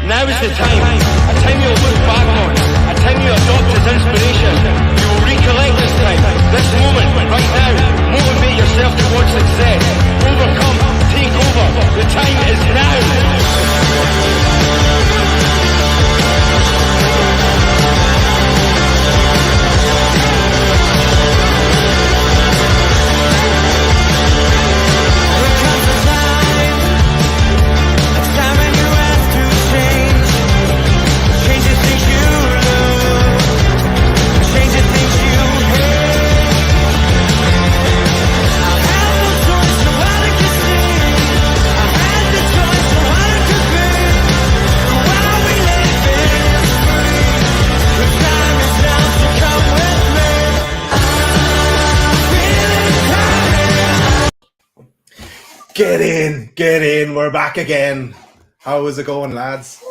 Now is the time. A time you'll look back on. A time you adopt as inspiration. You will recollect this time. This moment, right now. Motivate yourself towards success. Overcome. Take over. The time is now. Get in. We're back again. How is it going, lads?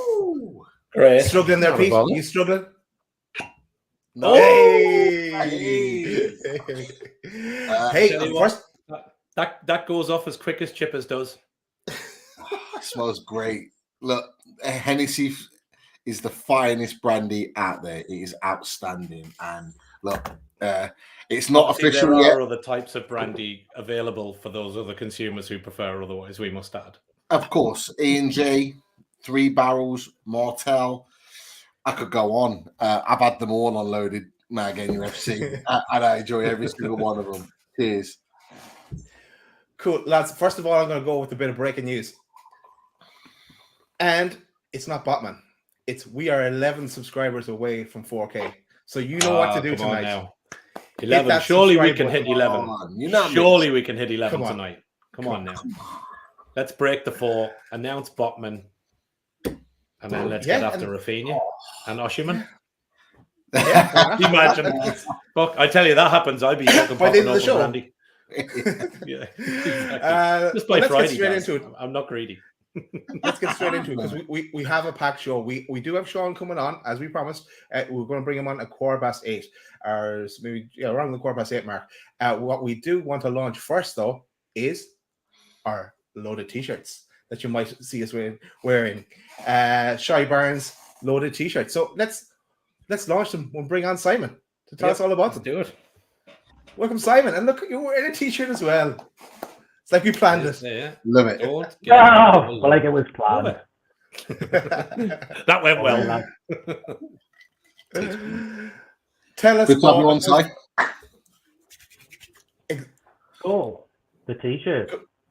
Great. Struggling there, Pete? You struggling? No. Hey. First, that goes off as quick as Chippers does. It smells great. Look, Hennessy is the finest brandy out there. It is outstanding. And look, it's not official yet. There are other types of brandy available for those other consumers who prefer otherwise, we must add. Of course, E&J, 3 Barrels, Martell. I could go on. I've had them all unloaded, Mag NUFC, and I enjoy every single one of them. Cheers. Cool, lads. First of all, I'm going to go with a bit of breaking news. And it's not Botman. We are 11 subscribers away from 4K. So you know what to do tonight. Now. 11. Surely we can hit 11. Surely we can hit 11 tonight. Come on now. Let's break the 4. Announce Botman. And then let's get after Rafinha and Oshiman. Imagine. Fuck, I tell you, that happens. I'd be fucking popping over Randy. Yeah, exactly. Just by Friday, straight into it. I'm not greedy. Let's get straight into it because we have a packed show. We do have Sean coming on as we promised. We're going to bring him on at 8:15, or maybe around the 8:15 mark. What we do want to launch first, though, is our loaded t-shirts that you might see us wearing. Shy Barnes loaded t-shirts. So let's launch them. We'll bring on Simon to tell us all about them. Do it. Welcome, Simon. And look, you're wearing a t-shirt as well. It's like we planned it. Yeah. Love it. Like it was planned. That went well. Tell us. Good to have you on side. Oh, the t-shirt.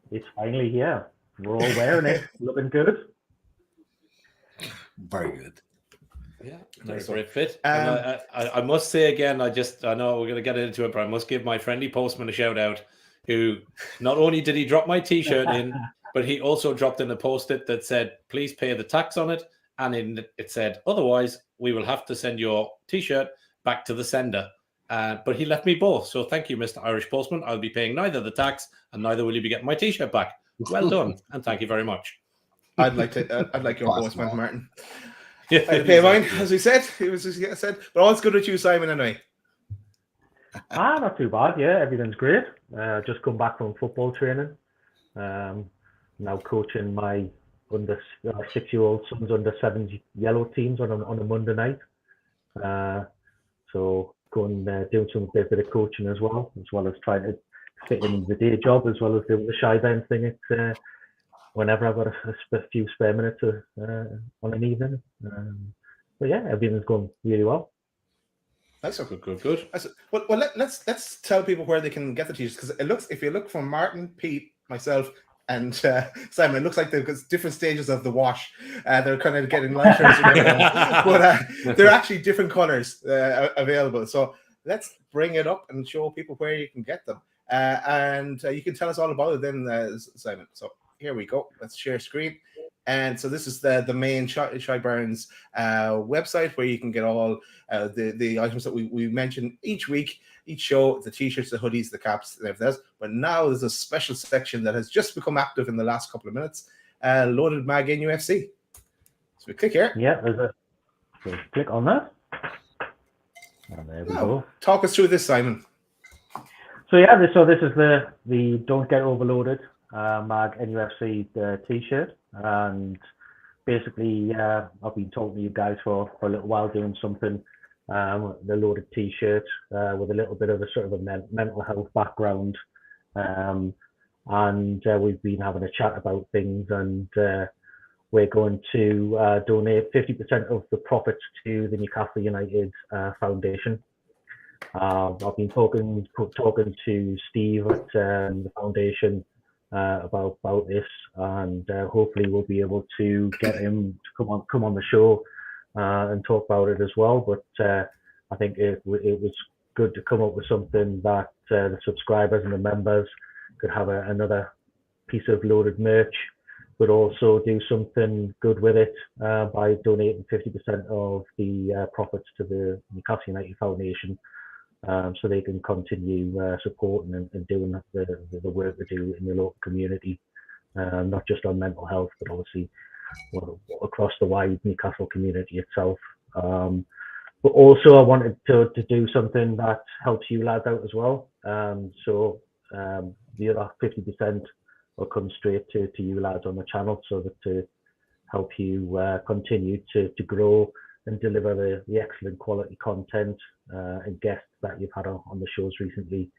It's finally here. We're all wearing it. Looking good. Very good. Yeah, nice, great fit. I must say again, I know we're going to get into it, but I must give my friendly postman a shout out, who not only did he drop my t-shirt in, but he also dropped in a post-it that said, please pay the tax on it. And it said, otherwise, we will have to send your t-shirt back to the sender. But he left me both. So thank you, Mr. Irish Postman. I'll be paying neither the tax and neither will you be getting my t-shirt back. Well done. And thank you very much. I'd like your postman, Martin. Yeah, I'd pay mine, as we said. But all's good with you, Simon, anyway. Not too bad. Yeah, everything's great. Just come back from football training. Now coaching my under 6-year-old son's under 7 yellow teams on a Monday night. So going doing some bit of coaching as well as trying to fit in the day job as well as doing the Shy Bounce thing. It's whenever I've got a few spare minutes on an evening. But yeah, everything's going really well. That's good. Well, let's tell people where they can get the t-shirts, because if you look from Martin, Pete, myself, and Simon, it looks like they've got different stages of the wash. They're kind of getting lighter, but they're actually different colors available. So let's bring it up and show people where you can get them, and you can tell us all about it then, Simon. So here we go. Let's share screen. And so this is the main Shy Barnes website, where you can get all the items that we mention each week, each show, the t-shirts, the hoodies, the caps, and everything else. But now there's a special section that has just become active in the last couple of minutes, loaded Mag NUFC. So we click here. Yeah, so click on that. And there we go. Talk us through this, Simon. So yeah, this is the Don't Get Overloaded Mag NUFC t-shirt, and basically, I've been talking to you guys for a little while, doing something, the loaded T-shirt with a little bit of a sort of a mental health background, and we've been having a chat about things, and we're going to donate 50% of the profits to the Newcastle United Foundation. I've been talking to Steve at the foundation about this, and hopefully we'll be able to get him to come on the show and talk about it as well. But I think it was good to come up with something that the subscribers and the members could have another piece of loaded merch, but also do something good with it by donating 50% of the profits to the Newcastle United Foundation, so they can continue supporting and doing the work they do in the local community, not just on mental health, but obviously across the wide Newcastle community itself. But also I wanted to do something that helps you lads out as well. So the other 50% will come straight to you lads on the channel, so that to help you continue to grow and deliver the excellent quality content and guests that you've had on the shows recently,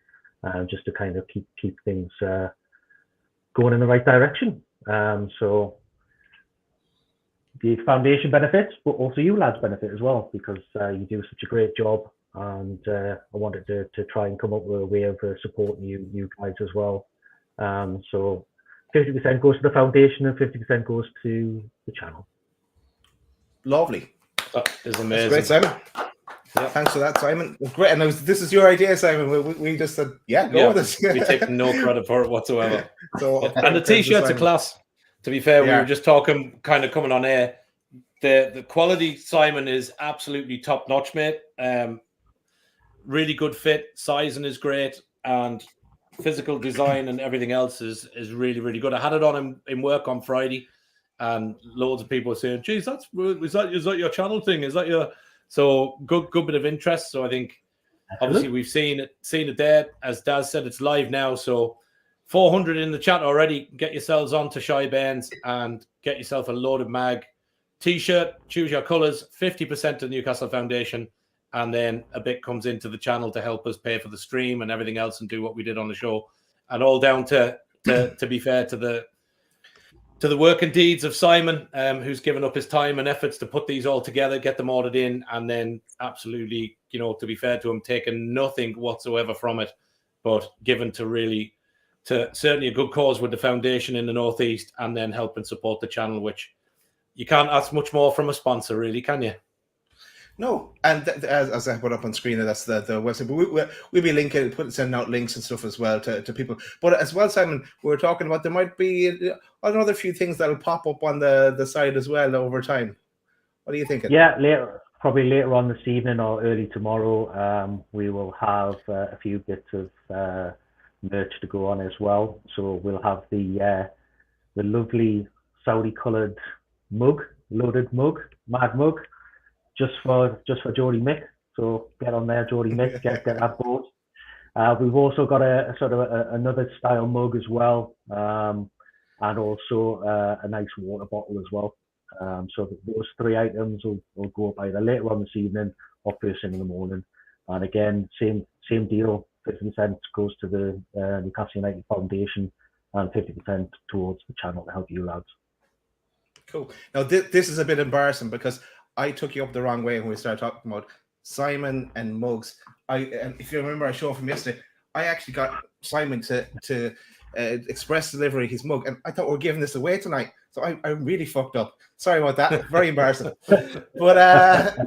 just to kind of keep things going in the right direction. So the foundation benefits, but also you lads benefit as well, because you do such a great job, and I wanted to try and come up with a way of supporting you guys as well. So 50% goes to the foundation and 50% goes to the channel. Lovely. That is amazing. That's great, Simon. Yeah. Thanks for that, Simon. Great. And this is your idea, Simon. We just said, go with this. We take no credit for it whatsoever. So, and the T-shirts are class. To be fair, we were just talking, kind of coming on air. The quality, Simon, is absolutely top notch, mate. Really good fit. Sizing is great, and physical design and everything else is really, really good. I had it on in work on Friday, and loads of people were saying, "Geez, is that your channel thing? Is that your?" So good bit of interest. So I think obviously we've seen it there. As Daz said, it's live now. So 400 in the chat already. Get yourselves on to Shy Bairns and get yourself a loaded mag T-shirt. Choose your colours. 50% to the Newcastle Foundation, and then a bit comes into the channel to help us pay for the stream and everything else and do what we did on the show. And all down to be fair to the work and deeds of Simon, who's given up his time and efforts to put these all together, get them ordered in, and then absolutely, to be fair to him, taken nothing whatsoever from it, but given to certainly a good cause with the foundation in the Northeast, and then help and support the channel, which you can't ask much more from a sponsor, really, can you? No, and as I put up on screen, that's the website. But we'll be sending out links and stuff as well to people. But as well, Simon, we were talking about there might be another few things that'll pop up on the side as well over time. What are you thinking? Yeah, probably later on this evening or early tomorrow, we will have a few bits of merch to go on as well. So we'll have the lovely Saudi coloured loaded mug, Mag mug. Just for Jody Mick, so get on there, Jody Mick, get that board. We've also got a sort of another style mug as well, and also a nice water bottle as well. So those three items will go up either later on this evening or first thing in the morning. And again, same deal. 50% goes to the Newcastle United Foundation, and 50% towards the channel to help you lads. Cool. Now this is a bit embarrassing because I took you up the wrong way when we started talking about Simon and mugs. And if you remember our show from yesterday, I actually got Simon to express delivery his mug, and I thought we were giving this away tonight. So I really fucked up. Sorry about that. Very embarrassing. But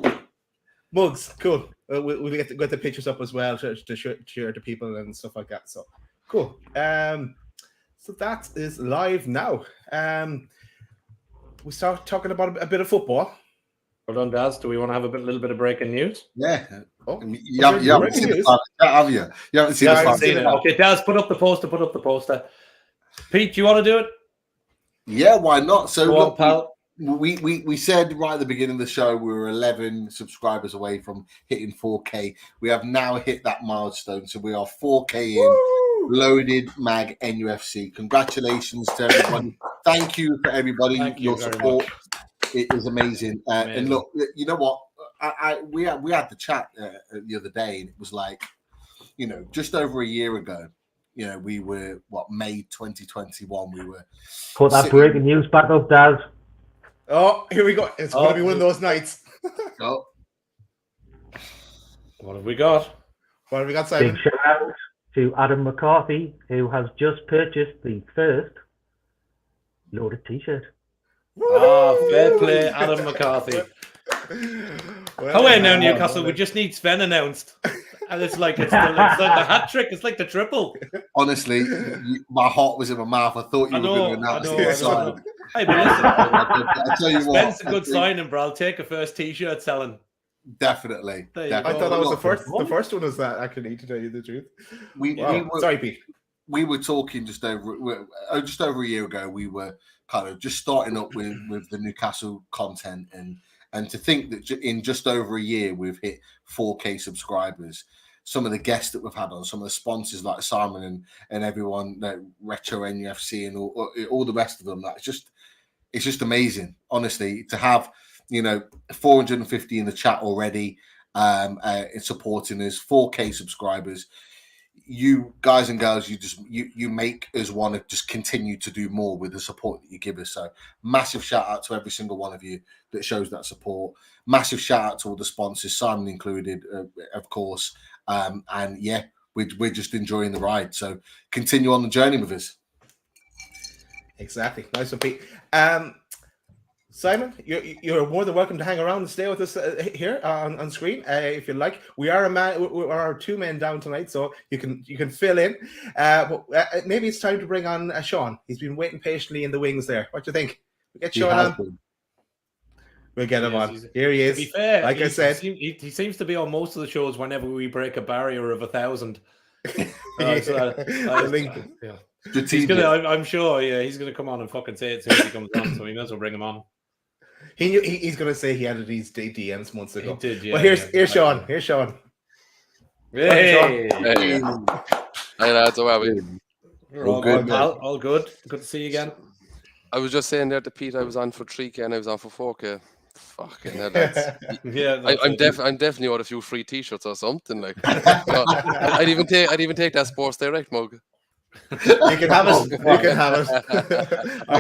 mugs, cool. We'll get the pictures up as well to share to people and stuff like that. So cool. So that is live now. We start talking about a bit of football. Hold on, Daz. Do we want to have a little bit of breaking news? Yeah. Oh, you haven't seen the start, have you? You haven't seen the start. Okay, Daz, put up the poster. Pete, do you want to do it? Yeah, why not? So Go on, pal. We said right at the beginning of the show we were 11 subscribers away from hitting 4K. We have now hit that milestone, so we are 4K in. Loaded Mag NUFC. Congratulations to everyone. Thank you for everybody, your support. it is amazing. And look, you know what? We had the chat the other day, and it was like, you know, just over a year ago, you know, we were May 2021. We were put that breaking news back up, Daz. Oh, here we go. It's going to be one of those nights. Oh, what have we got? What have we got, Simon? Big shout out to Adam McCarthy, who has just purchased the first loaded t-shirt. Fair play, Adam McCarthy. Oh wait, now Newcastle, we just need Sven announced, and it's like the hat trick. It's like the triple. Honestly, my heart was in my mouth. I thought you were going to announce it. Hey, but listen, I tell you what, Sven's a good signing, bro. I'll take a first t-shirt selling. Definitely. I thought that was the first. The first one was that. Actually, to tell you the truth. Sorry, Pete. We were talking just over a year ago. We were kind of just starting up with the Newcastle content, and to think that in just over a year we've hit 4K subscribers. Some of the guests that we've had on, some of the sponsors like Simon and everyone, Retro NUFC and all the rest of them. It's just amazing, honestly, to have 450 in the chat already, supporting us, 4K subscribers. You guys and girls, you make us want to just continue to do more with the support that you give us. So massive shout out to every single one of you that shows that support. Massive shout out to all the sponsors, Simon included, of course. And yeah, we're just enjoying the ride. So continue on the journey with us. Exactly. Nice one, Pete. Simon, you're more than welcome to hang around and stay with us here on screen if you like. We are 2 men down tonight, so you can fill in. But maybe it's time to bring on Sean. He's been waiting patiently in the wings there. What do you think? We get Sean on. We'll get him on. Here he is. To be fair, I said, he seems to be on most of the shows whenever we break a barrier of 1,000. I'm sure. Yeah, he's gonna come on and fucking say it as soon as he comes on. So we might as well bring him on. He's going to say he added these DMs months ago. He did, yeah. Well, here's Sean. Here's Sean. Hey, lads, how are we? All good, pal. All good. Good to see you again. I was just saying there to Pete, I was on for 3K and I was on for 4K. Fucking hell, yeah. I'm definitely out a few free T-shirts or something like. I'd even take that Sports Direct mug. You can have it. You can have it.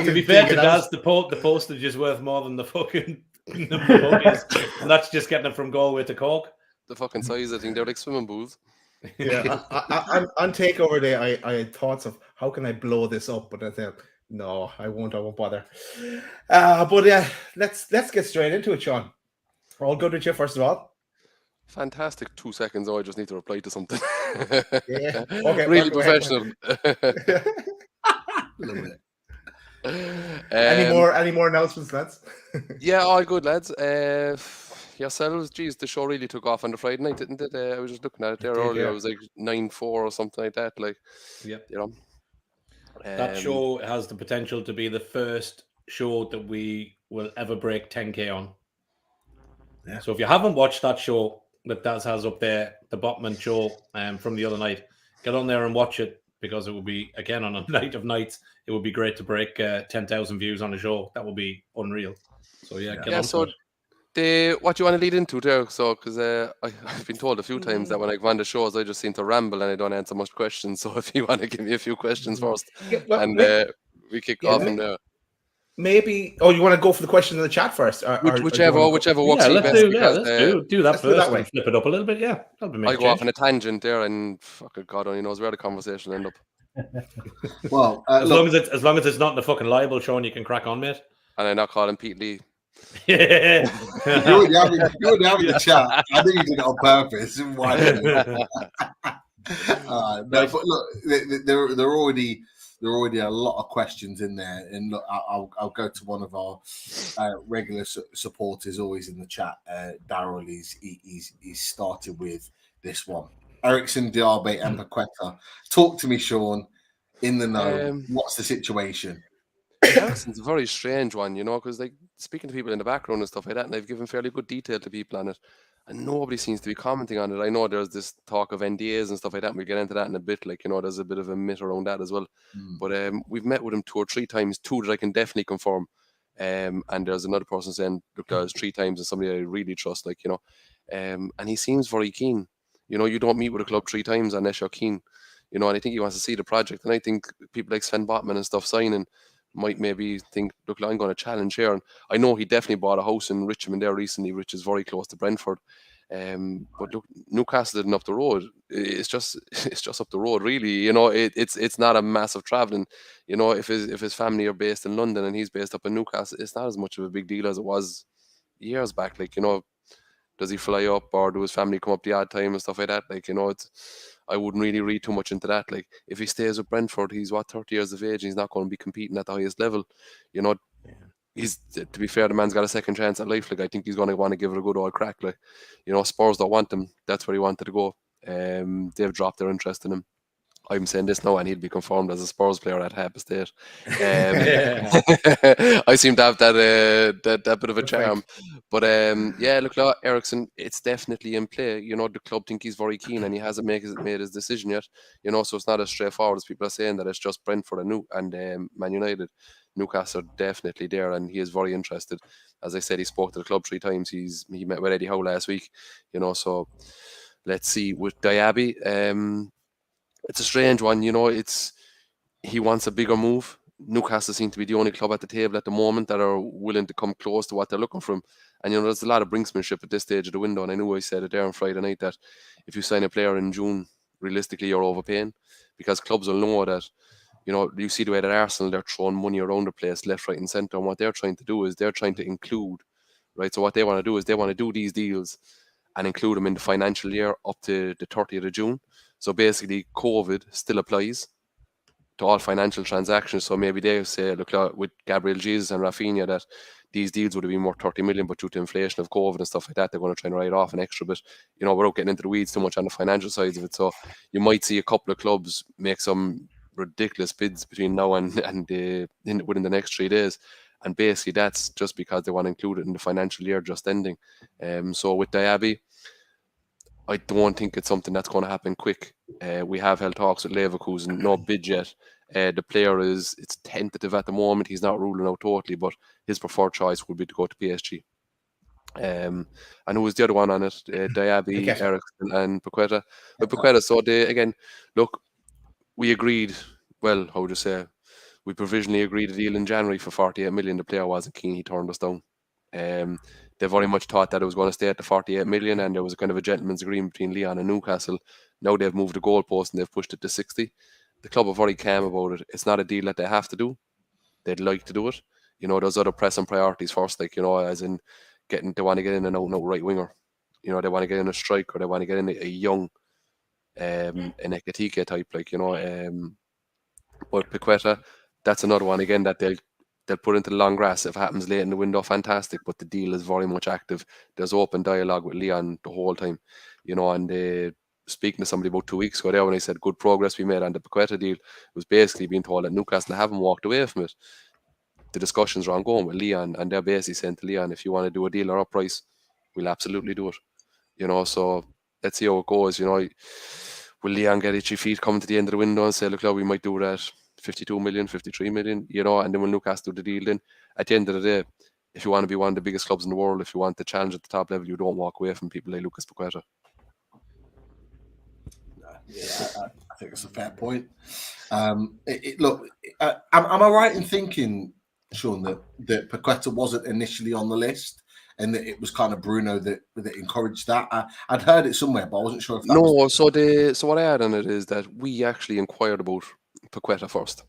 To be fair to Daz, the postage is worth more than the fucking mug is, and that's just getting it from Galway to Cork. The fucking size, I think they're like swimming pools. Yeah, on takeover day, I had thoughts of how can I blow this up, but I said no, I won't bother. But yeah, let's get straight into it, Sean. All good with you, first of all. Fantastic. 2 seconds. Oh, I just need to reply to something. Yeah. Okay. Really professional. Any more announcements, lads? Yeah, all good, lads. Yourselves, geez, the show really took off on the Friday night, didn't it? I was just looking at it there earlier. It was like 9-4 or something like that. Like, yeah, you know. That show has the potential to be the first show that we will ever break 10K on. Yeah. So if you haven't watched that show that Daz has up there, the Botman show from the other night, get on there and watch it, because it will be, again, on a night of nights, it would be great to break 10,000 views on a show. That will be unreal. So yeah, get on to it. What you want to lead into there? So, because I've been told a few times that when I go on the shows, I just seem to ramble and I don't answer much questions. So, if you want to give me a few questions first, we kick off from there. Maybe. Oh, you want to go for the question in the chat first? Whichever works for you best. Let's do that first. And flip it up a little bit. Yeah, I'll go off on a tangent there, and fucking God only knows where the conversation end up. Well, as long as it's not in the fucking libel show, and you can crack on, mate. And I'm not calling Pete Lee. Yeah, you were having the chat. I think you did it on purpose. Why? But look, there are already a lot of questions in there, and look, I'll go to one of our regular supporters, always in the chat. Daryl, he's started with this one. Ericsson, Diabe, and Paqueta. Talk to me, Sean. In the know, what's the situation? Ericsson's a very strange one, you know, because like speaking to people in the background and stuff like that, and they've given fairly good detail to people on it, and nobody seems to be commenting on it. I know there's this talk of NDAs and stuff like that, and we'll get into that in a bit. Like, you know, there's a bit of a myth around that as well. But we've met with him 2 or 3 times, 2 that I can definitely confirm. And there's another person saying, look, there's 3 times and somebody I really trust, like, you know, and he seems very keen. You know, you don't meet with a club 3 times unless you're keen, you know, and I think he wants to see the project. And I think people like Sven Botman and stuff signing might maybe think, look, I'm going to challenge here. And I know he definitely bought a house in Richmond there recently, which is very close to Brentford. But look, Newcastle isn't up the road. It's just up the road, really. You know, it's not a massive traveling. You know, if his family are based in London and he's based up in Newcastle, it's not as much of a big deal as it was years back. Like, you know, does he fly up or do his family come up the odd time and stuff like that? Like, you know, I wouldn't really read too much into that. Like, if he stays with Brentford, he's 30 years of age, and he's not going to be competing at the highest level. You know, he's, to be fair, the man's got a second chance at life. Like, I think he's going to want to give it a good old crack. Like, you know, Spurs don't want him. That's where he wanted to go. They've dropped their interest in him. I'm saying this now, and he'll be confirmed as a Spurs player at Happy State. I seem to have that bit of a charm. But yeah, look, Ericsson, it's definitely in play. You know, the club think he's very keen, and he hasn't made his decision yet. You know, so it's not as straightforward as people are saying that it's just Brentford and Man United. Newcastle are definitely there, and he is very interested. As I said, he spoke to the club 3 times. He met with Eddie Howe last week. You know, so let's see with Diaby. It's a strange one, you know. He wants a bigger move. Newcastle seem to be the only club at the table at the moment that are willing to come close to what they're looking from. And, you know, there's a lot of brinksmanship at this stage of the window. And I know I said it there on Friday night that if you sign a player in June, realistically, you're overpaying, because clubs will know that, you know, you see the way that Arsenal, they're throwing money around the place, left, right and centre. And what they're trying to do is they're trying to include, right? So what they want to do is they want to do these deals and include them in the financial year up to the 30th of June. So basically, COVID still applies to all financial transactions. So maybe they say, look, with Gabriel Jesus and Rafinha, that these deals would have been worth 30 million, but due to inflation of COVID and stuff like that, they're going to try and write off an extra bit, you know, without getting into the weeds too much on the financial sides of it. So you might see a couple of clubs make some ridiculous bids between now and within the next 3 days. And basically, that's just because they want to include it in the financial year just ending. So with Diaby, I don't think it's something that's going to happen quick. We have held talks with Leverkusen, no bid yet. The player it's tentative at the moment. He's not ruling out totally, but his preferred choice would be to go to PSG. And who was the other one on it? Diaby, Ericsson, and Paqueta. But Paqueta, so again, look, we agreed. Well, how would you say? We provisionally agreed a deal in January for 48 million. The player wasn't keen. He turned us down. They very much thought that it was going to stay at the 48 million, and there was a kind of a gentleman's agreement between Leon and Newcastle. Now they've moved the goalpost and they've pushed it to 60. The club are very calm about it. It's not a deal that they have to do. They'd like to do it. You know, there's other pressing priorities first, like, you know, as in they want to get in an out-and-out right winger. You know, they want to get in a striker, they want to get in a young an ITK type, like, you know. But Paqueta, that's another one again that they'll put into the long grass. If it happens late in the window, fantastic, but the deal is very much active. There's open dialogue with Leon the whole time, you know. And speaking to somebody about 2 weeks ago there, when I said good progress we made on the Paqueta deal, it was basically being told that Newcastle haven't walked away from it. The discussions are ongoing with Leon, and they're basically saying to Leon, if you want to do a deal or a price, we'll absolutely do it, you know. So let's see how it goes, you know. Will Leon get itchy feet coming to the end of the window and say, look, we might do that 52 million, 53 million, you know, and then when Newcastle do the deal, then at the end of the day, if you want to be one of the biggest clubs in the world, if you want to challenge at the top level, you don't walk away from people like Lucas Paqueta. Yeah, I think that's a fair point. Look, am I right in thinking, Sean, that Paqueta wasn't initially on the list, and that it was kind of Bruno that encouraged that? I'd heard it somewhere, but I wasn't sure if that was... So what I had on it is that we actually inquired about Paqueta first.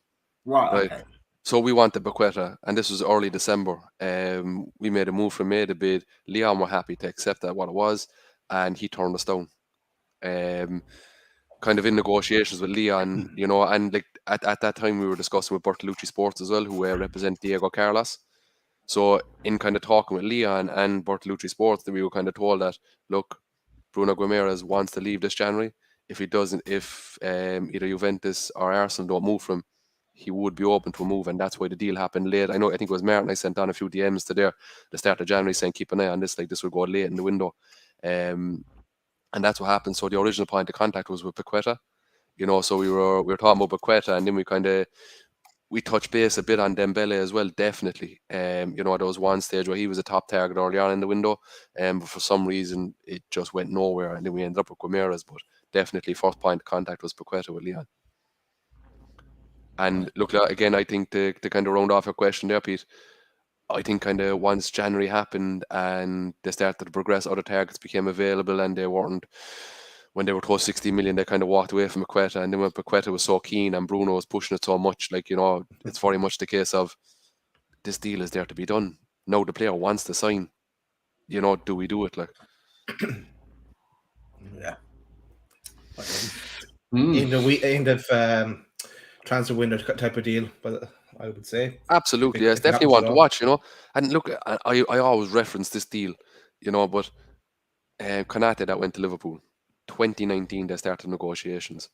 Right. Okay. So we wanted Paqueta, and this was early December. We made a move from made a bid. Leon were happy to accept that what it was, and he turned us down. Kind of in negotiations with Leon, you know, and like at that time we were discussing with Bertolucci Sports as well, who represent Diego Carlos. So in kind of talking with Leon and Bertolucci Sports, that we were kind of told that, look, Bruno Guimaraes wants to leave this January. If he doesn't, if either Juventus or Arsenal don't move from him, he would be open to a move, and that's why the deal happened late. I think it was Martin. I sent on a few DMs to the start of January saying keep an eye on this, like this would go late in the window. And that's what happened. So the original point of contact was with Paqueta, you know. So we were talking about Paqueta, and then we touched base a bit on Dembele as well, definitely. There was one stage where he was a top target early on in the window, but for some reason it just went nowhere, and then we ended up with Guimaraes. But definitely, first point of contact was Paqueta with Leon. And look, again, I think to kind of round off your question there, Pete, I think kind of once January happened and they started to progress, other targets became available, and they weren't. When they were close 60 million, they kind of walked away from Paqueta. And then when Paqueta was so keen and Bruno was pushing it so much, it's very much the case of this deal is there to be done. Now the player wants to sign. Do we do it? Yeah. End of transfer window type of deal, but I would say absolutely, yes, definitely one to watch. And look, I always reference this deal, but Konate that went to Liverpool. 2019 they started negotiations,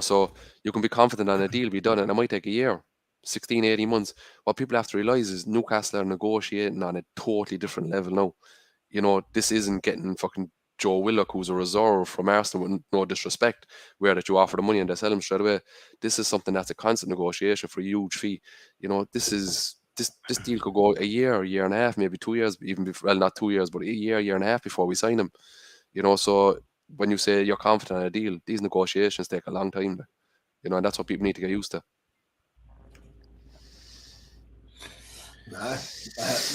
so you can be confident on a deal be done, and it might take a year, 16, 18 months. What people have to realize is Newcastle are negotiating on a totally different level now. This isn't getting fucking Joe Willock, who's a reserve from Arsenal, with no disrespect, where that you offer the money and they sell him straight away. This is something that's a constant negotiation for a huge fee. This deal could go a year and a half, maybe 2 years, even before, well, not 2 years, but a year and a half before we sign him. So when you say you're confident on a deal, these negotiations take a long time, and that's what people need to get used to.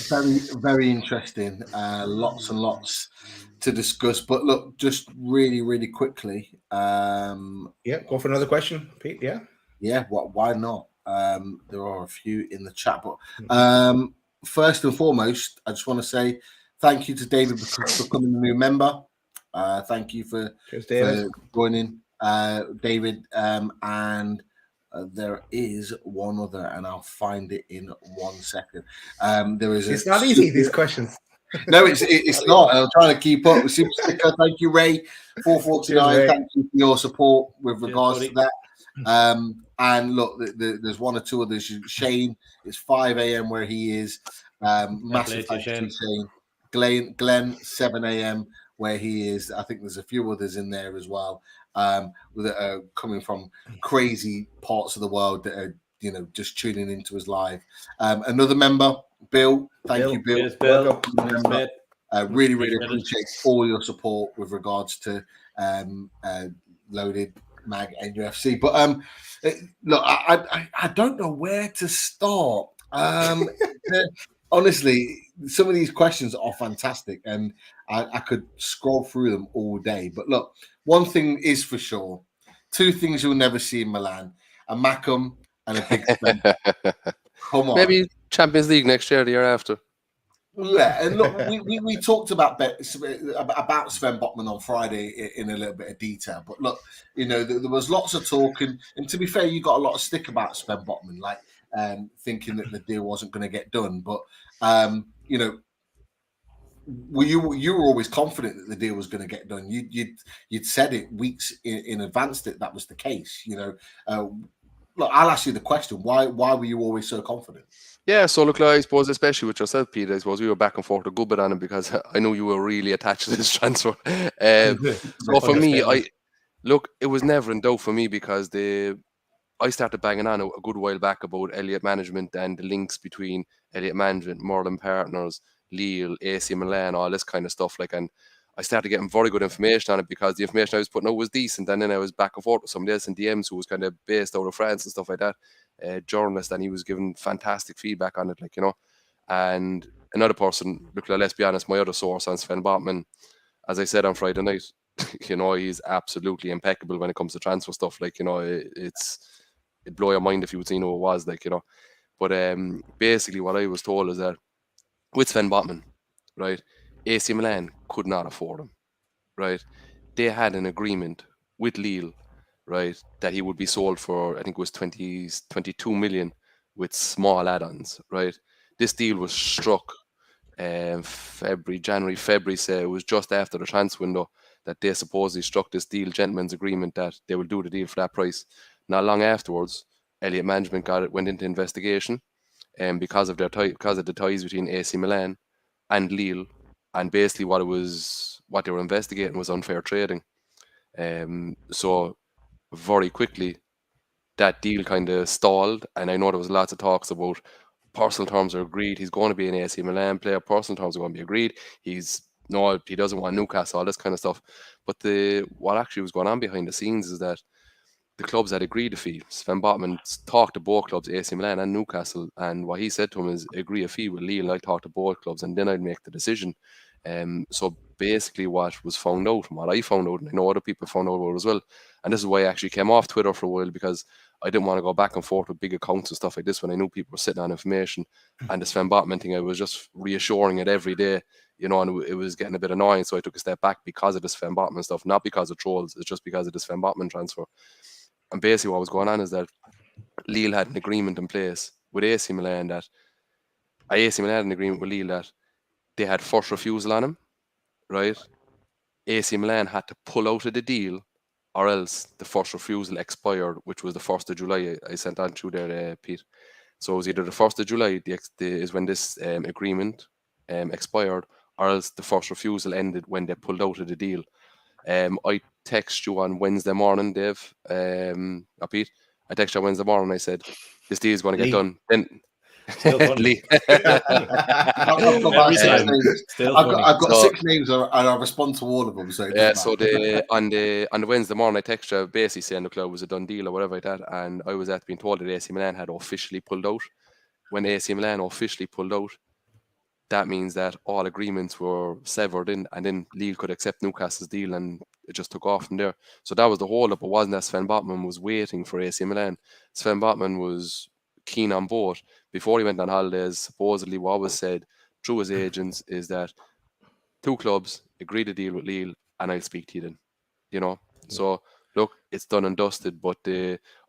Very, very interesting. Lots and lots to discuss. But look, just really, really quickly. Go for another question, Pete. Yeah. Why not? There are a few in the chat, but first and foremost, I just want to say thank you to David for becoming a new member. Thank you for joining, David. And there is one other, and I'll find it in 1 second. There is. It's not easy, these questions. No, it's not. I'm trying to keep up with Super Sticker. Thank you, Ray. 449. Thank you for your support with regards to that. And look, there's one or two others. Shane, it's 5 a.m. where he is. Massive thank you, Shane. Glenn, 7 a.m. where he is. I think there's a few others in there as well, coming from crazy parts of the world that are, just tuning into us live. Another member, Bill. Thank you, Bill. Cheers, Bill. Really, really appreciate all your support with regards to Loaded Mag NUFC. But look, I don't know where to start. Honestly, some of these questions are fantastic, and I could scroll through them all day. But look, one thing is for sure: 2 things you'll never see in Milan: a Mackham and a big spend. Come on, maybe Champions League next year, the year after. Yeah, and look, we talked about Sven Botman on Friday in a little bit of detail. But look, there was lots of talk, and to be fair, you got a lot of stick about Sven Botman, thinking that the deal wasn't going to get done. But you were always confident that the deal was going to get done. You'd said it weeks in advance that was the case. Look, I'll ask you the question: Why were you always so confident? Yeah, so look, I suppose, especially with yourself, Peter, I suppose we were back and forth a good bit on it because I know you were really attached to this transfer. So for me, it was never in doubt for me because I started banging on a good while back about Elliott Management and the links between Elliott Management, Merlin Partners, Lille, AC Milan, all this kind of stuff. And I started getting very good information on it because the information I was putting out was decent. And then I was back and forth with somebody else in DMs who was kind of based out of France and stuff like that, journalist, and he was giving fantastic feedback on it, And another person, look, let's be honest, my other source on Sven Botman, as I said on Friday night, he's absolutely impeccable when it comes to transfer stuff. It'd blow your mind if you would see who it was, But basically, what I was told is that with Sven Botman, right, AC Milan could not afford him, right? They had an agreement with Lille, right, that he would be sold for, I think it was 22 million with small add-ons, right? This deal was struck January, February, say it was just after the transfer window that they supposedly struck this deal, gentleman's agreement, that they will do the deal for that price. Not long afterwards, Elliott Management went into investigation, and because of the ties between AC Milan and Lille, and basically what they were investigating was unfair trading. So very quickly, that deal kind of stalled, and I know there was lots of talks about personal terms are agreed. He's going to be an AC Milan player. Personal terms are going to be agreed. He doesn't want Newcastle, all this kind of stuff. But what actually was going on behind the scenes is that the clubs had agreed a fee. Sven Botman talked to both clubs, AC Milan and Newcastle, and what he said to him is, agree a fee with Lille. I talk to both clubs, and then I'd make the decision. So basically what was found out, and what I found out, and I know other people found out about as well, and this is why I actually came off Twitter for a while, because I didn't want to go back and forth with big accounts and stuff like this when I knew people were sitting on information. And the Sven Botman thing, I was just reassuring it every day, and it was getting a bit annoying. So I took a step back because of the Sven Botman stuff, not because of trolls. It's just because of the Sven Botman transfer. And basically what was going on is that Lille had an agreement in place with AC Milan that AC Milan had an agreement with Lille that they had first refusal on him, right? AC Milan had to pull out of the deal, or else the first refusal expired, which was the 1st of July. I sent on through there, Pete. So it was either the 1st of July is when this agreement expired, or else the first refusal ended when they pulled out of the deal. I text you on Wednesday morning, Dave, Pete. I text you on Wednesday morning. I said, this deal is going to get done. Then Still funny. I've got 6 names and I'll respond to all of them. So on the Wednesday morning, I text you basically saying the club was a done deal or whatever like that, and I was being told that AC Milan had officially pulled out. When AC Milan officially pulled out, that means that all agreements were severed and then Lille could accept Newcastle's deal, and it just took off from there. So that was the hold up. It wasn't that Sven Botman was waiting for AC Milan. Sven Botman was keen on board. Before he went on holidays, supposedly what was said through his agents is that 2 clubs agreed to deal with Lille and I'll speak to you then. Yeah. So look, it's done and dusted, but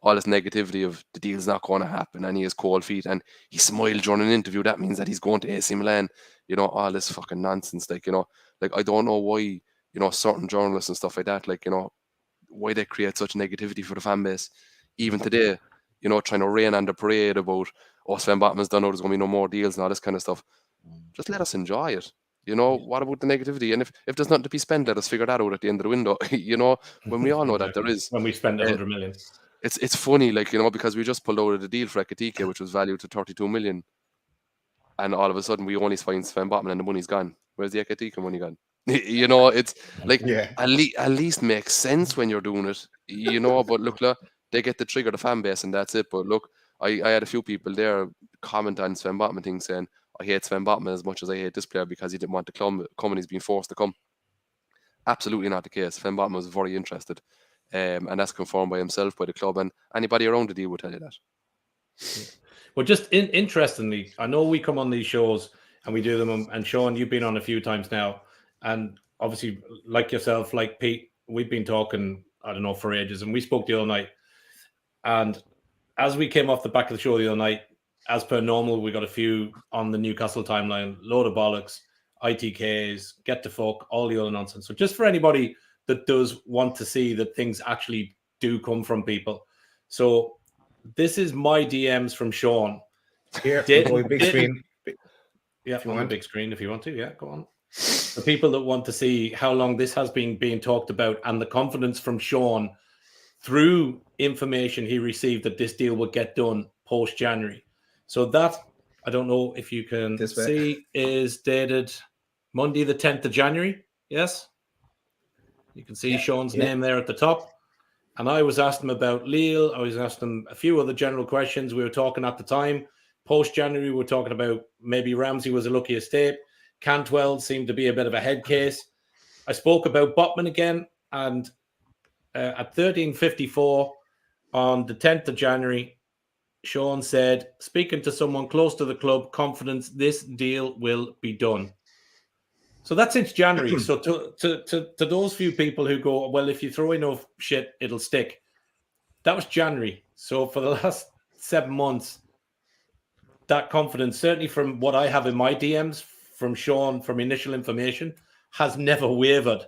all this negativity of the deal's not going to happen and he has cold feet and he smiled during an interview, that means that he's going to AC Milan, all this fucking nonsense, like I don't know why, certain journalists and stuff like that, why they create such negativity for the fan base. Even today, trying to rain on the parade about, Sven Botman's done, there's going to be no more deals and all this kind of stuff. Just let us enjoy it. What about the negativity? And if there's nothing to be spent, let us figure that out at the end of the window. When we all know that there is. When we spend 100 million. It's funny, because we just pulled out of the deal for ITK, which was valued to 32 million. And all of a sudden, we only find Sven Botman and the money's gone. Where's the ITK money gone? It's at least makes sense when you're doing it. But look, they get to trigger the fan base and that's it. But look, I had a few people there comment on Sven Botman thing saying, I hate Sven Botman as much as I hate this player because he didn't want to come and he's being forced to come. Absolutely not the case. Sven Botman was very interested. And that's confirmed by himself, by the club, and anybody around the deal will tell you that. Well, just interestingly, I know we come on these shows and we do them, and Sean, you've been on a few times now, and obviously, like yourself, like Pete, we've been talking, I don't know, for ages, and we spoke the other night, and as we came off the back of the show the other night, as per normal, we got a few on the Newcastle timeline, load of bollocks, ITKs, get the fuck, all the other nonsense. So just for anybody that does want to see that things actually do come from people. So this is my DMs from Sean. Here, big screen. Yeah, on the big screen if you want to. Yeah, go on. The people that want to see how long this has been being talked about and the confidence from Sean through information he received that this deal would get done post-January. So that, I don't know if you can see, is dated Monday the 10th of January. Yes? You can see Sean's name there at the top. And I was asking him about Lille. I was asking him a few other general questions. We were talking at the time. Post-January, we were talking about maybe Ramsey was a lucky escape. Cantwell seemed to be a bit of a head case. I spoke about Botman again. And at 13:54 on the 10th of January, Sean said, speaking to someone close to the club, confidence this deal will be done. So that's since January. So to those few people who go, well, if you throw enough shit, it'll stick. That was January. So for the last 7 months, that confidence, certainly from what I have in my DMs, from Sean, from initial information, has never wavered.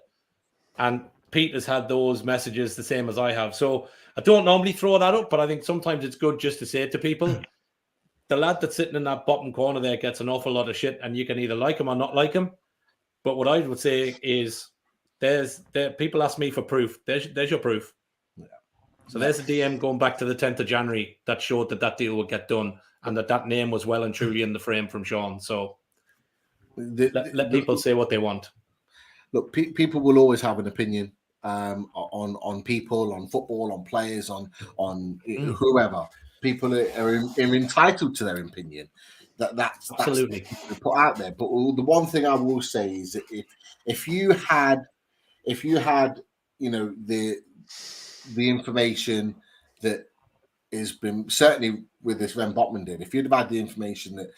And Pete has had those messages the same as I have. So I don't normally throw that up, but I think sometimes it's good just to say it to people. The lad that's sitting in that bottom corner there gets an awful lot of shit, and you can either like him or not like him. But what I would say is, people ask me for proof. There's your proof. So there's a DM going back to the 10th of January that showed that deal would get done and that name was well and truly in the frame from Sean. So let people say what they want. Look, people will always have an opinion on people, on football, on players, on whoever. People are entitled to their opinion. That's Absolutely put out there. But the one thing I will say is that if you had the information that has been, certainly with this Ren Botman did, if you'd have had the information that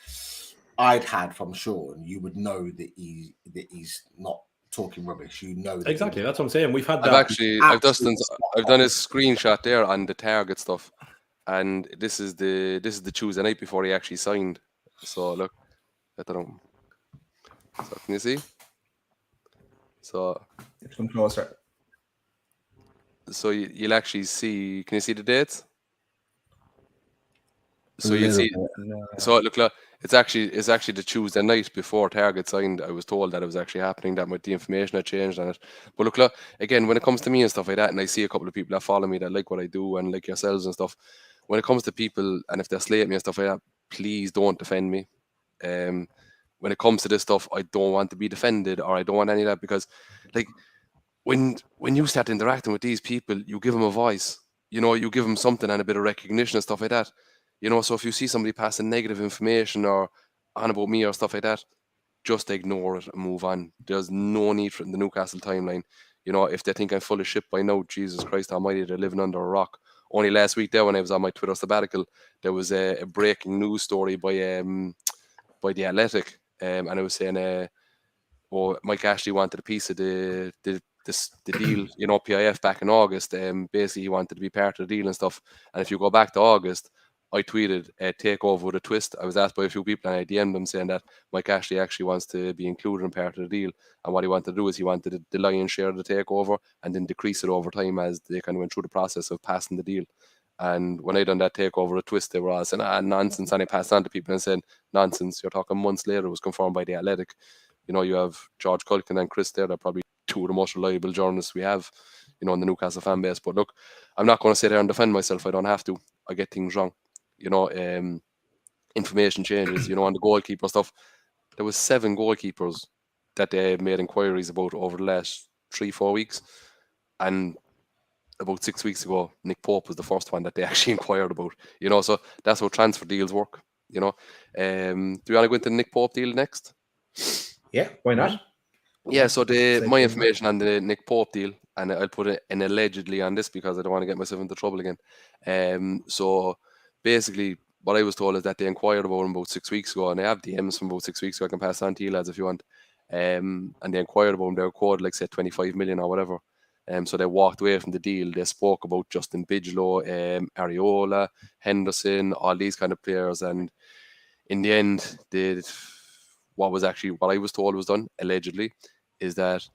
I'd had from Sean, you would know that he's not talking rubbish. You know that exactly. That's what I'm saying. We've had that. I've done a screenshot there on the target stuff, and this is the Tuesday night before he actually signed. So look, I don't know. So can you see? So come closer. So you'll actually see. Can you see the dates? So you see. So look, it's actually the Tuesday night before Target signed. I was told that it was actually happening. That the information had changed on it. But look, again, when it comes to me and stuff like that, and I see a couple of people that follow me that like what I do and like yourselves and stuff. When it comes to people and if they're slating me and stuff like that, please don't defend me. When it comes to this stuff, I don't want to be defended or I don't want any of that because, like, when you start interacting with these people, you give them a voice. You give them something and a bit of recognition and stuff like that. So if you see somebody passing negative information or on about me or stuff like that, just ignore it and move on. There's no need for it in the Newcastle timeline. If they think I'm full of shit by now, Jesus Christ Almighty, they're living under a rock. Only last week there, when I was on my Twitter sabbatical, there was a breaking news story by The Athletic, and I was saying, Mike Ashley wanted a piece of the deal, PIF back in August. Basically, he wanted to be part of the deal and stuff. And if you go back to August, I tweeted a takeover with a twist. I was asked by a few people and I DM'd them saying that Mike Ashley actually wants to be included in part of the deal. And what he wanted to do is he wanted the lion's share of the takeover and then decrease it over time as they kind of went through the process of passing the deal. And when I done that takeover, a twist, they were all saying, nonsense. And I passed on to people and said, nonsense. You're talking months later. It was confirmed by The Athletic. You have George Culkin and Chris there. They're probably two of the most reliable journalists we have, in the Newcastle fan base. But look, I'm not going to sit there and defend myself. I don't have to. I get things wrong. Information changes, on the goalkeeper stuff. There was 7 goalkeepers that they made inquiries about over the last 3-4 weeks. And about 6 weeks ago, Nick Pope was the first one that they actually inquired about. So that's how transfer deals work. Do you want to go into the Nick Pope deal next? Yeah, why not? Yeah, so my information on the Nick Pope deal, and I'll put an allegedly on this because I don't want to get myself into trouble again. So basically, what I was told is that they inquired about him about 6 weeks ago, and I have DMs from about 6 weeks ago. I can pass on to you lads if you want. And they inquired about him. They were quoted, like, say, 25 million or whatever. So they walked away from the deal. They spoke about Justin Bigelow, Areola, Henderson, all these kind of players. And in the end, what I was told was done, allegedly, is that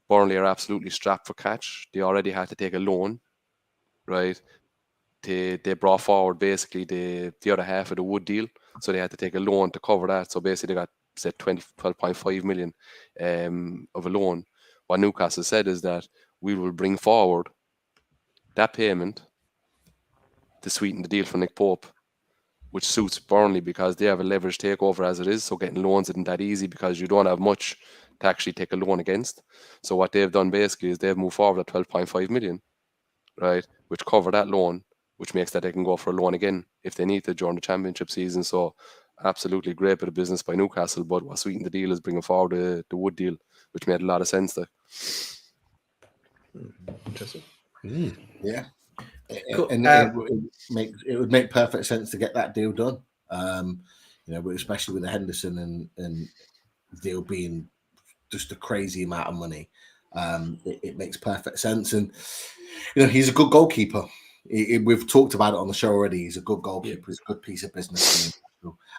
Burnley are absolutely strapped for catch. They already had to take a loan, right? They brought forward basically the other half of the Wood deal. So they had to take a loan to cover that. So basically they got, say, 12.5 million of a loan. What Newcastle said is that we will bring forward that payment to sweeten the deal for Nick Pope, which suits Burnley because they have a leveraged takeover as it is. So getting loans isn't that easy because you don't have much to actually take a loan against. So what they've done basically is they've moved forward at 12.5 million, right, which cover that loan, which makes that they can go for a loan again if they need to during the championship season. So absolutely great bit of business by Newcastle. But what sweetened the deal is bringing forward the Wood deal, which made a lot of sense there. Interesting. Yeah. Cool. And it would make perfect sense to get that deal done. Especially with the Henderson and deal being just a crazy amount of money. It makes perfect sense. And he's a good goalkeeper. We've talked about it on the show already. He's a good goalkeeper. He's a good piece of business.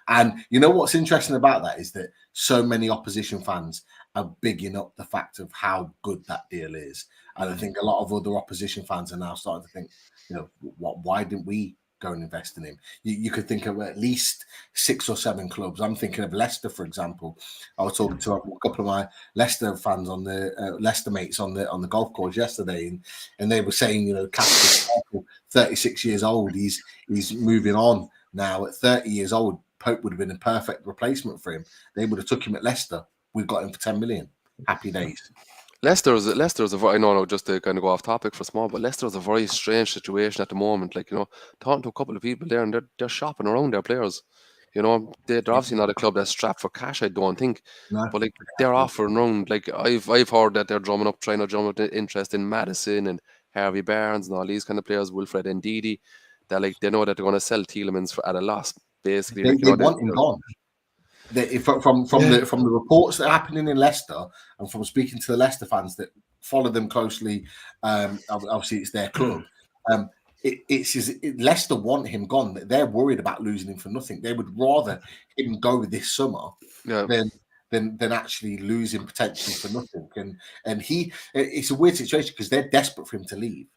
And what's interesting about that is that so many opposition fans are bigging up the fact of how good that deal is. And I think a lot of other opposition fans are now starting to think, why didn't we go and invest in him. You could think of at least 6 or 7 clubs. I'm thinking of Leicester, for example. I was talking to a couple of my Leicester fans on the Leicester mates on the golf course yesterday, and they were saying, Casper, 36 years old, he's moving on now. At 30 years old, Pope would have been a perfect replacement for him. They would have took him at Leicester. We've got him for 10 million. Happy days. Leicester's I know, just to kind of go off topic for small, but Leicester's a very strange situation at the moment. Like, talking to a couple of people there, and they're shopping around their players. They're obviously not a club that's strapped for cash, I don't think. No. But like, they're offering around. Like, I've heard that they're trying to drum up interest in Madison and Harvey Barnes and all these kind of players, Wilfred Ndidi. That they know that they're going to sell Tielemans at a loss. Basically, they want him gone. From the reports that are happening in Leicester, and from speaking to the Leicester fans that follow them closely, obviously it's their club. Leicester want him gone. They're worried about losing him for nothing. They would rather him go this summer than actually lose him potentially for nothing. And it's a weird situation because they're desperate for him to leave,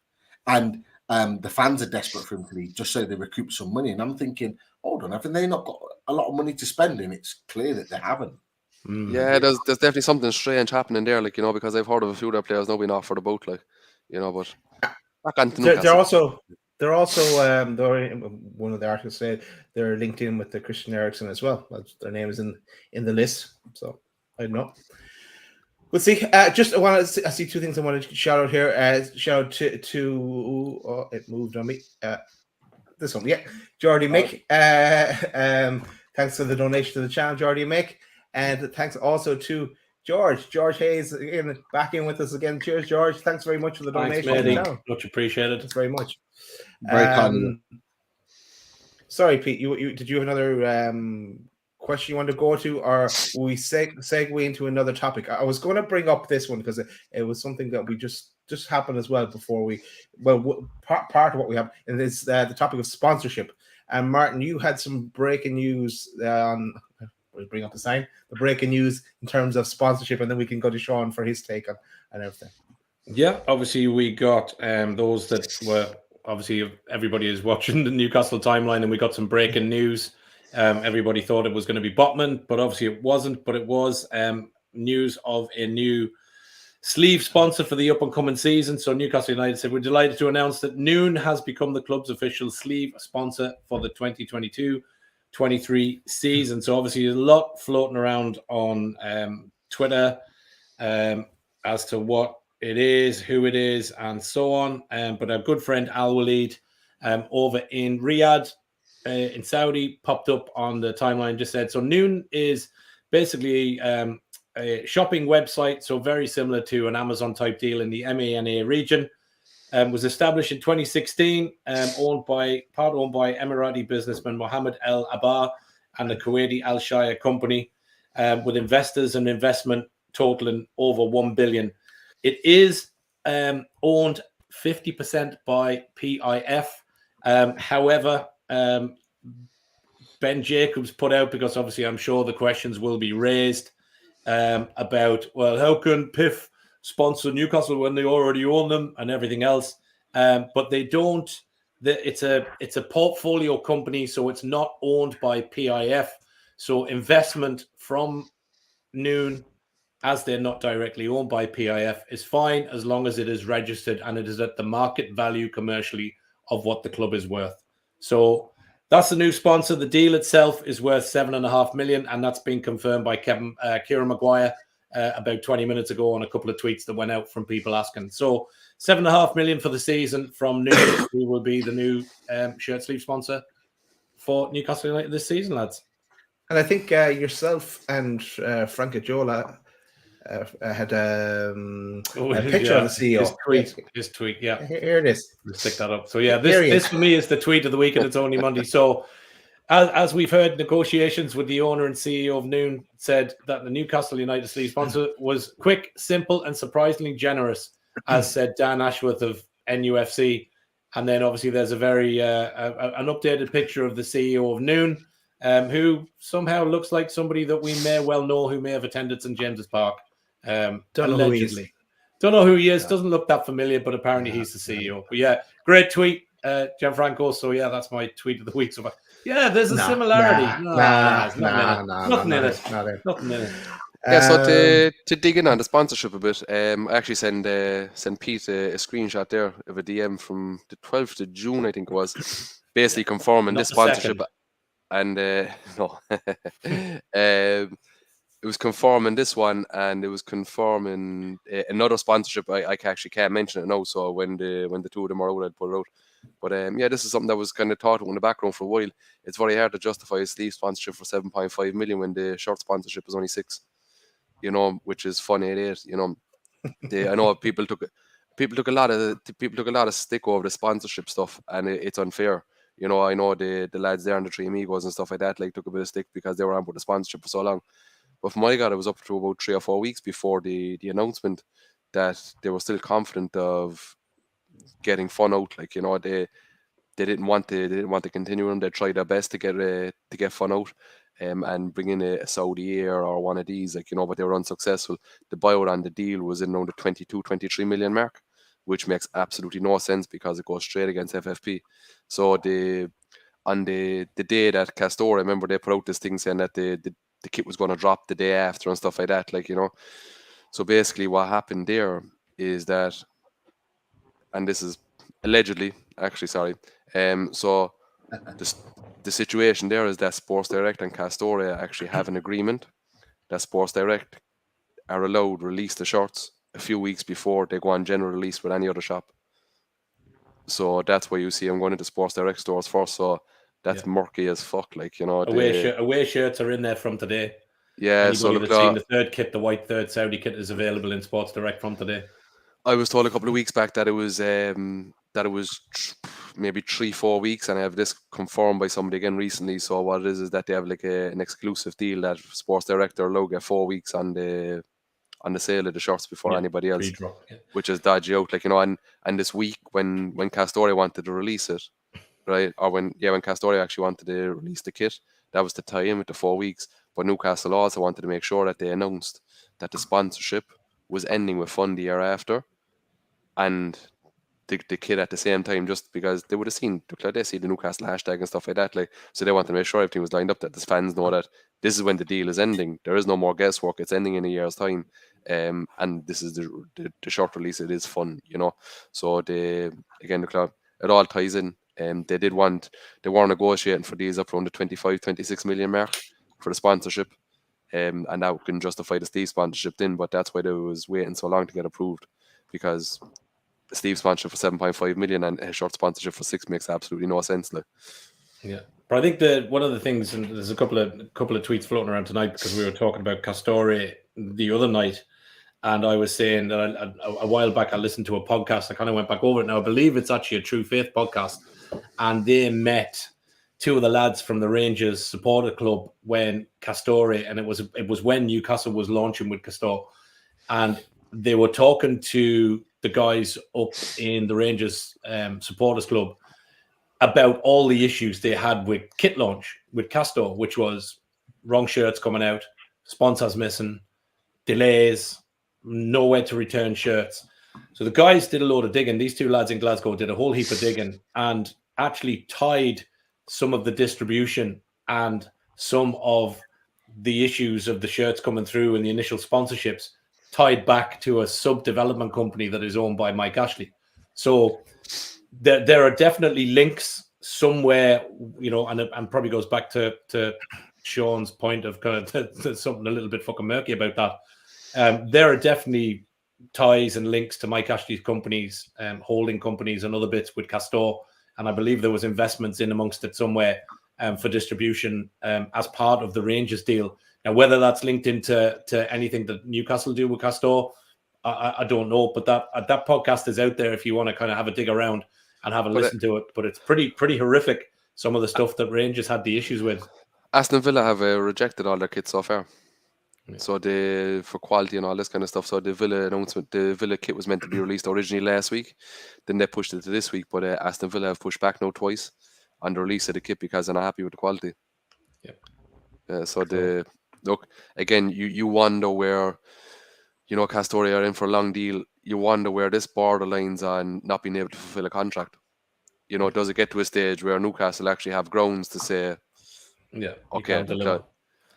and the fans are desperate for him to leave just so they recoup some money. And I'm thinking, hold on, haven't they not got a lot of money to spend? And it's clear that they haven't. Yeah, there's definitely something strange happening there, because I've heard of a few of their players now being offered about, but back on to Newcastle. They're also one of the articles said they're linked in with the Christian Eriksen as well. Their name is in the list, so I don't know. We'll see. I see 2 things I want to shout out here. Shout out to it moved on me. This one, Jordy Mick. Thanks for the donation to the channel, Jordy Mick, and thanks also to George Hayes again, back in with us again. Cheers, George. Thanks very much for the donation. Thanks, much appreciated. Thanks very much. Very kind. Sorry, Pete. Did you have another question you want to go to, or will we segue into another topic? I was going to bring up this one because it was something that we just happened as well before part of what we have, and it's the topic of sponsorship. And Martin, you had some breaking news on. We'll bring up the breaking news in terms of sponsorship, and then we can go to Sean for his take on everything. Yeah, obviously we got those that were obviously everybody is watching the Newcastle timeline, and we got some breaking news. Everybody thought it was going to be Botman, but obviously it wasn't. But it was news of a new sleeve sponsor for the up-and-coming season. So Newcastle United said, we're delighted to announce that Noon has become the club's official sleeve sponsor for the 2022-23 season. So obviously there's a lot floating around on Twitter as to what it is, who it is, and so on. But our good friend Al Walid over in Riyadh, in Saudi, popped up on the timeline, just said, so Noon is basically a shopping website, so very similar to an Amazon type deal in the MENA region. Was established in 2016, owned by Emirati businessman Mohammed El Abbar and the Kuwaiti Al Shaya company, with investors and investment totaling over 1 billion. It is owned 50% by PIF. However, Ben Jacobs put out, because obviously I'm sure the questions will be raised about, well, how can PIF sponsor Newcastle when they already own them and everything else? But they don't. It's a portfolio company, so it's not owned by PIF. So investment from Noon, as they're not directly owned by PIF, is fine as long as it is registered and it is at the market value commercially of what the club is worth. So that's the new sponsor. The deal itself is worth $7.5 million, and that's been confirmed by Kieran Maguire about 20 minutes ago on a couple of tweets that went out from people asking. So $7.5 million for the season from Noon, who will be the new shirt sleeve sponsor for Newcastle United this season, lads. And I think yourself and Frank Ajola had a picture of the CEO. His tweet, yeah. Here it is. Let's stick that up. So yeah, this for me is the tweet of the week, and it's only Monday. So as we've heard, negotiations with the owner and CEO of Noon said that the Newcastle United sleeve sponsor was quick, simple, and surprisingly generous, as said Dan Ashworth of NUFC. And then obviously there's a very an updated picture of the CEO of Noon, who somehow looks like somebody that we may well know, who may have attended St James's Park. Don't know who he is. Don't know who he is. Doesn't look that familiar, but apparently he's the CEO. But yeah, great tweet. Gianfranco. So yeah, that's my tweet of the week. So yeah, there's a similarity. Nothing in it. Yeah, so to dig in on the sponsorship a bit, I actually sent Pete a screenshot there of a DM from the 12th of June, I think it was, basically confirming this sponsorship. And no, it was confirming this one, and it was confirming another sponsorship. I actually can't mention it now, so when the two of them are out, I'd put it out. But yeah, this is something that was kind of thought in the background for a while. It's very hard to justify a sleeve sponsorship for 7.5 million when the shirt sponsorship is only 6. Which is funny. It is. I know people took a lot of stick over the sponsorship stuff, and it's unfair. I know the lads there on the Three Amigos and stuff like that took a bit of stick because they were on with the sponsorship for so long. But for my God, it was up to about 3 or 4 weeks before the announcement that they were still confident of getting fun out. They didn't want to continue them. They tried their best to get fun out. And bring in a Saudi Air or one of these, but they were unsuccessful. The buyout on the deal was in around the 22-23 million mark, which makes absolutely no sense because it goes straight against FFP. So on the day that Castore, I remember they put out this thing saying that the kit was going to drop the day after and stuff like that, So basically what happened there is that, and this is allegedly, actually, sorry, so the situation there is that Sports Direct and Castore actually have an agreement that Sports Direct are allowed to release the shirts a few weeks before they go on general release with any other shop. So that's why you see them going into Sports Direct stores first. So that's murky as fuck. Away shirts are in there from today. Yeah, anybody that's seen the third kit, the white third Saudi kit, is available in Sports Direct from today. I was told a couple of weeks back that it was maybe 3-4 weeks, and I have this confirmed by somebody again recently. So what it is that they have an exclusive deal that Sports Direct are allowed to get 4 weeks on the sale of the shirts before anybody else, which is dodgy out. And this week when Castore wanted to release it, right, or when Castore actually wanted to release the kit, that was to tie in with the 4 weeks. But Newcastle also wanted to make sure that they announced that the sponsorship was ending with fun the year after, and the kit at the same time, just because they would have seen they see the Newcastle hashtag and stuff like that. So they wanted to make sure everything was lined up, that the fans know that this is when the deal is ending. There is no more guesswork. It's ending in a year's time, and this is the short release. It is fun, So the club, it all ties in. They were negotiating for deals up around the 25-26 million mark for the sponsorship, and that can justify the Steve sponsorship then. But that's why they was waiting so long to get approved, because Steve sponsorship for 7.5 million and a short sponsorship for 6 makes absolutely no sense. Yeah, but I think that one of the things, and there's a couple of tweets floating around tonight, because we were talking about Castore the other night, and I was saying that a while back I listened to a podcast. I kind of went back over it now. I believe it's actually a True Faith podcast, and they met two of the lads from the Rangers supporter club when Castore, and it was when Newcastle was launching with Castore, and they were talking to the guys up in the Rangers supporters club about all the issues they had with kit launch with Castore, which was wrong shirts coming out, sponsors missing, delays, nowhere to return shirts. So the guys did a load of digging. These two lads in Glasgow did a whole heap of digging and actually tied some of the distribution and some of the issues of the shirts coming through and the initial sponsorships tied back to a sub-development company that is owned by Mike Ashley. So there are definitely links somewhere, and probably goes back to Sean's point of kind of something a little bit fucking murky about that. There are definitely ties and links to Mike Ashley's companies, holding companies and other bits with Castore. And I believe there was investments in amongst it somewhere for distribution as part of the Rangers deal. Now, whether that's linked into anything that Newcastle do with Castore, I don't know. But that podcast is out there if you want to kind of have a dig around and have a listen to it. But it's pretty horrific, some of the stuff that Rangers had the issues with. Aston Villa have rejected all their kits so far. Yeah. So for quality and all this kind of stuff. So the Villa kit was meant to be released originally last week. Then they pushed it to this week. But Aston Villa have pushed back now twice on the release of the kit because they're not happy with the quality. Yeah. Look, again, you wonder where, Castore are in for a long deal. You wonder where this borderlines on not being able to fulfill a contract. you know, does it get to a stage where Newcastle actually have grounds to say, yeah, okay,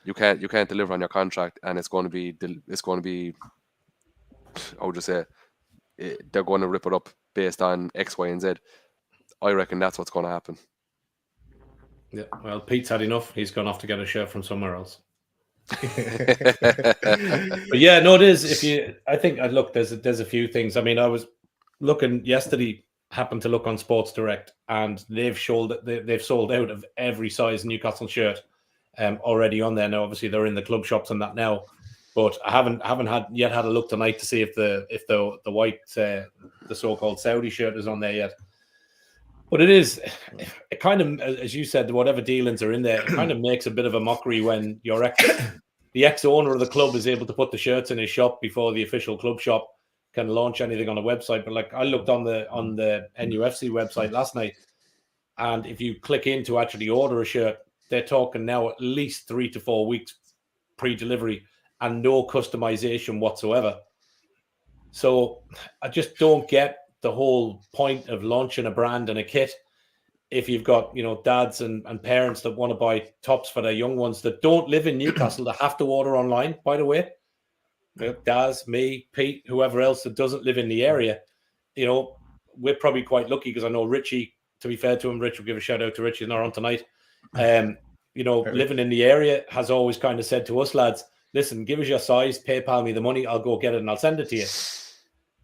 you can't deliver on your contract, and it's going to be, how would you say, they're going to rip it up based on X, Y, and Z. I reckon that's what's going to happen. Yeah, well, Pete's had enough. He's gone off to get a shirt from somewhere else. But yeah, no, it is. I think, look, there's a few things. I mean, I was looking yesterday, happened to look on Sports Direct, and they've sold out of every size Newcastle shirt already on there. Now, obviously, they're in the club shops and that now, but I haven't had a look tonight to see if the white the so-called Saudi shirt is on there yet. But it kind of, as you said, whatever dealings are in there, it kind of makes a bit of a mockery when the ex-owner of the club is able to put the shirts in his shop before the official club shop can launch anything on a website. But like, I looked on the NUFC website last night, and if you click in to actually order a shirt, they're talking now at least 3 to 4 weeks pre-delivery and no customization whatsoever. So I just don't get the whole point of launching a brand and a kit if you've got, you know, dads and parents that want to buy tops for their young ones that don't live in Newcastle that have to order online, by the way. You know, Daz, me, Pete, whoever else that doesn't live in the area, you know, we're probably quite lucky because I know Richie, to be fair to him, Rich will give a shout out to Richie, he's not on tonight. You know, living in the area has always kind of said to us, lads, listen, give us your size, PayPal me the money, I'll go get it and I'll send it to you.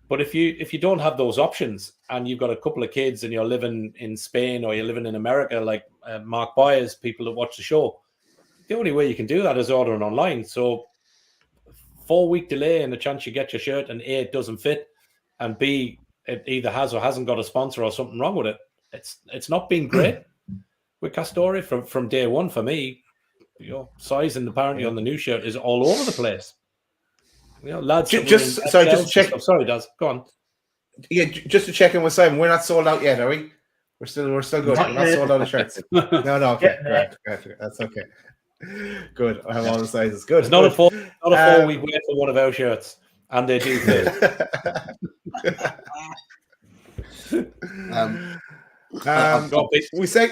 But if you don't have those options and you've got a couple of kids and you're living in Spain or you're living in America, like Mark Byers, people that watch the show, the only way you can do that is ordering online. So 4-week delay and the chance you get your shirt and A, it doesn't fit, and B, it either has or hasn't got a sponsor or something wrong with it. It's not been great with Castori from day one for me. You know, sizing apparently on the new shirt is all over the place. You know, lads. Just to check. Sorry, Daz. Go on. Yeah, just to check in with Simon. We're not sold out yet, are we? We're still good. We're not sold out of shirts. No. Okay, great. That's okay. Good. I have all the sizes. Good. It's not a 4-week wait for one of our shirts, and they do we say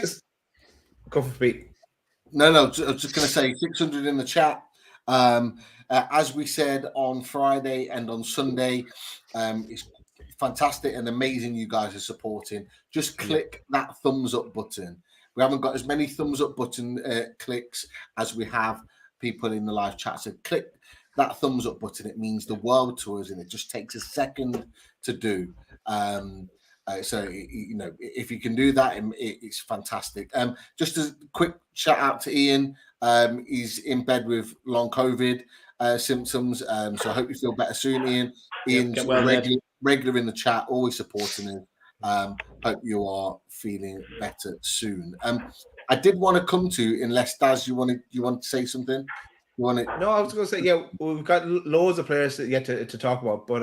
go for Pete. No. I was just going to say 600 in the chat. As we said on Friday and on Sunday, it's fantastic and amazing you guys are supporting. Just click that thumbs up button. We haven't got as many thumbs up button clicks as we have people in the live chat. So click that thumbs up button. It means the world to us, and it just takes a second to do. So, you know, if you can do that, it's fantastic. Just a quick shout out to Ian. He's in bed with long COVID symptoms. So I hope you feel better soon, Ian. Ian's regular in the chat, always supporting him. Hope you are feeling better soon. I did want to come to, unless Daz, you want to say something? No, I was going to say, yeah, we've got loads of players yet to talk about, but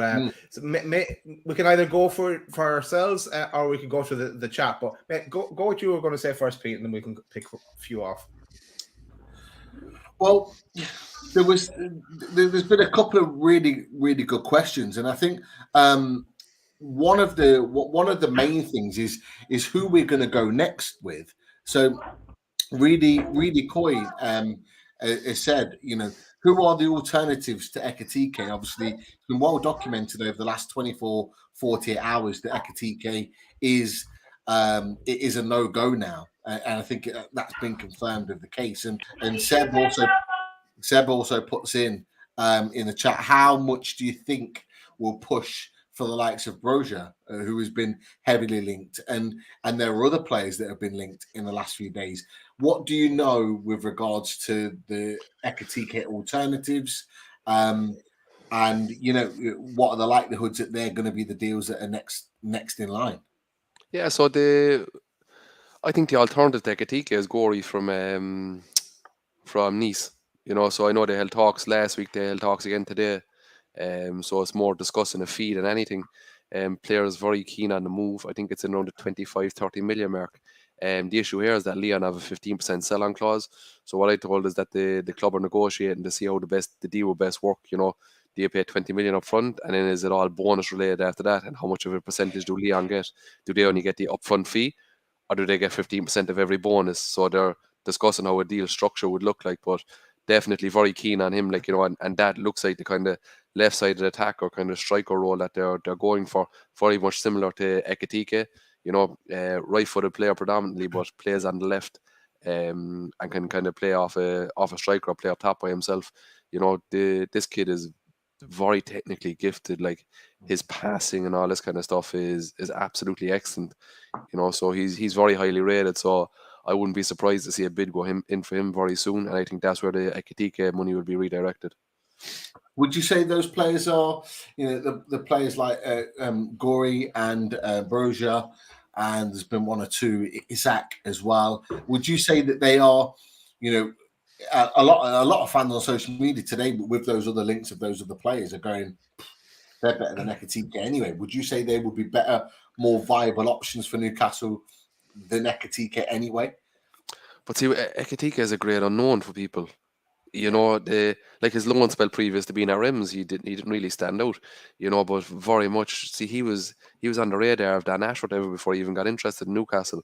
so we can either go for ourselves or we can go through the chat. But go what you were going to say first, Pete, and then we can pick a few off. Well, there's been a couple of really, really good questions, and I think one of the main things is who we're going to go next with. So, really Coy has said, you know, who are the alternatives to Ekitike? Obviously, it's been well documented over the last 24, 48 hours that Ekitike is a no-go now. And I think that's been confirmed of the case. And Seb also puts in the chat, how much do you think will push for the likes of Broja, who has been heavily linked, and there are other players that have been linked in the last few days. What do you know with regards to the Ekitike alternatives? And, you know, what are the likelihoods that they're going to be the deals that are next in line? Yeah, so I think the alternative to Ekitike is Gori from Nice. You know, so I know they held talks last week, they held talks again today. So it's more discussing a fee than anything. Players very keen on the move. I think it's around the 25-30 million mark. The issue here is that Leon have a 15% sell-on clause. So what I told is that the club are negotiating to see how the deal will best work. You know, do you pay 20 million up front, and then is it all bonus related after that? And how much of a percentage do Leon get? Do they only get the upfront fee, or do they get 15% of every bonus? So they're discussing how a deal structure would look like, but definitely very keen on him, like, you know, and that looks like the kind of left-sided attacker kind of striker role that they're going for, very much similar to ITK, you know, right-footed player predominantly, but plays on the left, and can kind of play off a striker or play up top by himself. You know, this kid is very technically gifted. Like, his passing and all this kind of stuff is absolutely excellent. You know, so he's very highly rated. So I wouldn't be surprised to see a bid go in for him very soon. And I think that's where the ITK money will be redirected. Would you say those players are, you know, the players like Gori and Broja, and there's been one or two, Isaac as well. Would you say that they are, you know, a lot of fans on social media today, but with those other links of those other players, are going, they're better than ITK anyway. Would you say they would be better, more viable options for Newcastle than ITK anyway? But see, ITK is a great unknown for people. You know, like his loan spell previous to being at Rims, he didn't really stand out. You know, but very much, see, he was on the radar of Dan Ashworth ever before he even got interested in Newcastle.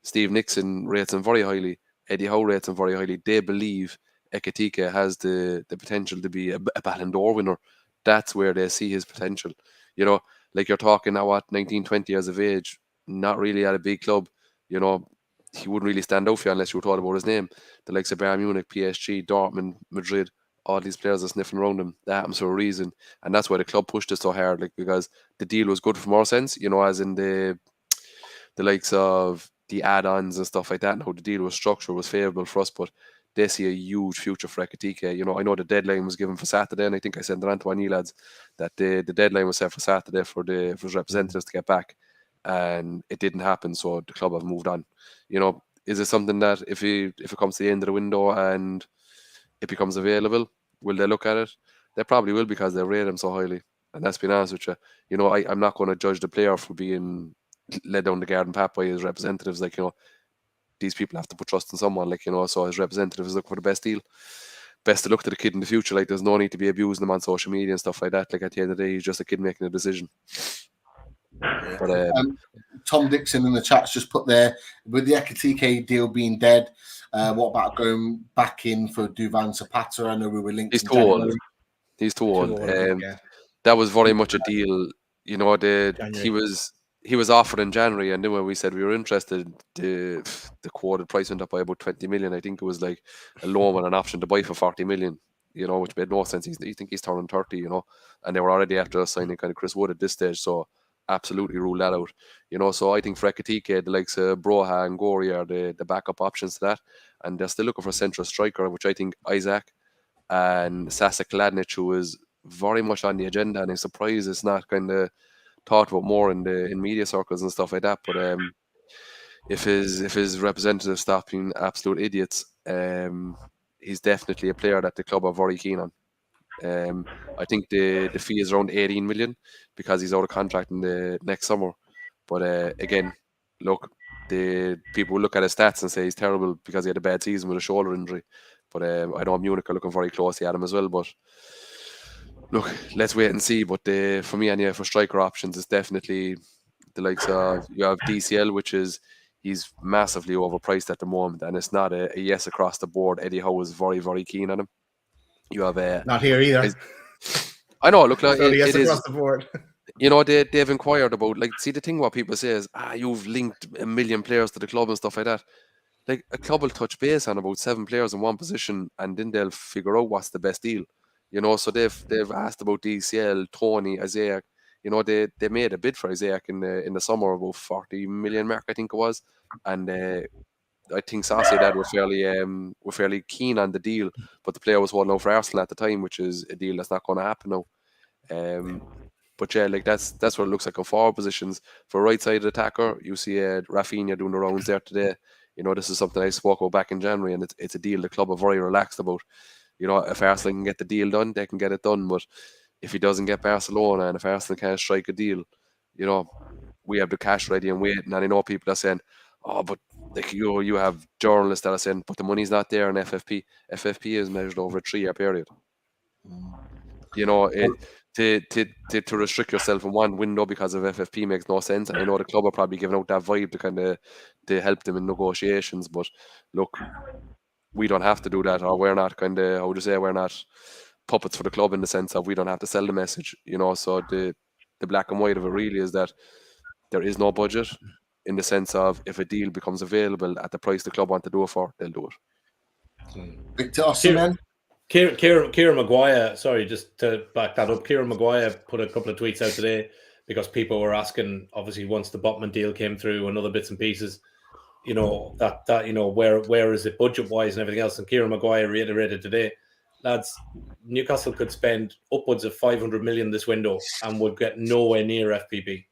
Steve Nixon rates him very highly. Eddie Howe rates him very highly. They believe ITK has the potential to be a Ballon d'Or winner. That's where they see his potential. You know, like, you're talking now at 19, 20 years of age, not really at a big club. You know, he wouldn't really stand out for you unless you were told about his name. The likes of Bayern Munich, PSG, Dortmund, Madrid, all these players are sniffing around him. That happens for a reason. And that's why the club pushed it so hard, like, because the deal was good from our sense, you know, as in the likes of the add-ons and stuff like that, and how the deal was structured was favourable for us. But they see a huge future for ITK. You know, I know the deadline was given for Saturday, and I think I sent it on to one of you lads that the deadline was set for Saturday for his representatives to get back, and it didn't happen. So the club have moved on. You know, is it something that if it comes to the end of the window and it becomes available, will they look at it? They probably will, because they rate him so highly. And let's be honest with you, you know, I'm not going to judge the player for being led down the garden path by his representatives. Like, you know, these people have to put trust in someone, like, you know, so his representative is looking for the best deal. Best to look to the kid in the future. Like, there's no need to be abusing him on social media and stuff like that. Like, at the end of the day, he's just a kid making a decision. But Tom Dixon in the chat's just put there, with the ITK deal being dead, what about going back in for Duvan Zapata? I know we were linked. He's too old. He's too old. That was very much a deal. You know, he was offered in January, and then when we said we were interested, the quoted price went up by about 20 million. I think it was like a loan and an option to buy for 40 million. You know, which made no sense. You think he's turning 30, you know, and they were already after signing kind of Chris Wood at this stage. So absolutely rule that out. You know, so I think for ITK, the likes of Broja and Gori are the backup options to that, and they're still looking for a central striker, which I think Isaac and Sasa Kladnic, who is very much on the agenda, and I'm surprised it's not kind of talked about more in media circles and stuff like that. But if his representatives stop being absolute idiots, he's definitely a player that the club are very keen on. I think the fee is around 18 million because he's out of contract in the next summer. But again, look, the people will look at his stats and say he's terrible because he had a bad season with a shoulder injury. But I know Munich are looking very closely at him as well. But look, let's wait and see. But for me, anyway, for striker options, it's definitely the likes of, you have DCL, which is, he's massively overpriced at the moment, and it's not a yes across the board. Eddie Howe is very, very keen on him. You have not here either. I know. Look, like, it is across the board. You know, they've inquired about, like, see, the thing what people say is, you've linked a million players to the club and stuff like that. Like, a club will touch base on about 7 players in one position, and then they'll figure out what's the best deal. You know, so they've asked about DCL, Tony, Isaiah. You know, they made a bid for Isaiah in the summer, about 40 million mark, I think it was, and I think Saucy Dad were fairly keen on the deal, but the player was holding out for Arsenal at the time, which is a deal that's not going to happen now. But yeah, like, that's what it looks like on forward positions. For right-sided attacker, you see Rafinha doing the rounds there today. You know, this is something I spoke about back in January, and it's a deal the club are very relaxed about. You know, if Arsenal can get the deal done, they can get it done. But if he doesn't get Barcelona, and if Arsenal can't strike a deal, you know, we have the cash ready and waiting. And I know people are saying, oh, but like, you have journalists that are saying, but the money's not there in FFP. FFP is measured over a 3-year period. You know, to restrict yourself in one window because of FFP makes no sense. And I know the club are probably giving out that vibe to kind of to help them in negotiations. But look, we don't have to do that, or we're not kind of, how would you say, we're not puppets for the club in the sense of we don't have to sell the message, you know. So the black and white of it really is that there is no budget, in the sense of if a deal becomes available at the price the club want to do it for, they'll do it. Victor Osimhen. Kieran Maguire, sorry, just to back that up, Kieran Maguire put a couple of tweets out today because people were asking, obviously, once the Botman deal came through and other bits and pieces, you know, that you know, where is it budget wise and everything else. And Kieran Maguire reiterated today, lads, Newcastle could spend upwards of 500 million this window and would get nowhere near FPP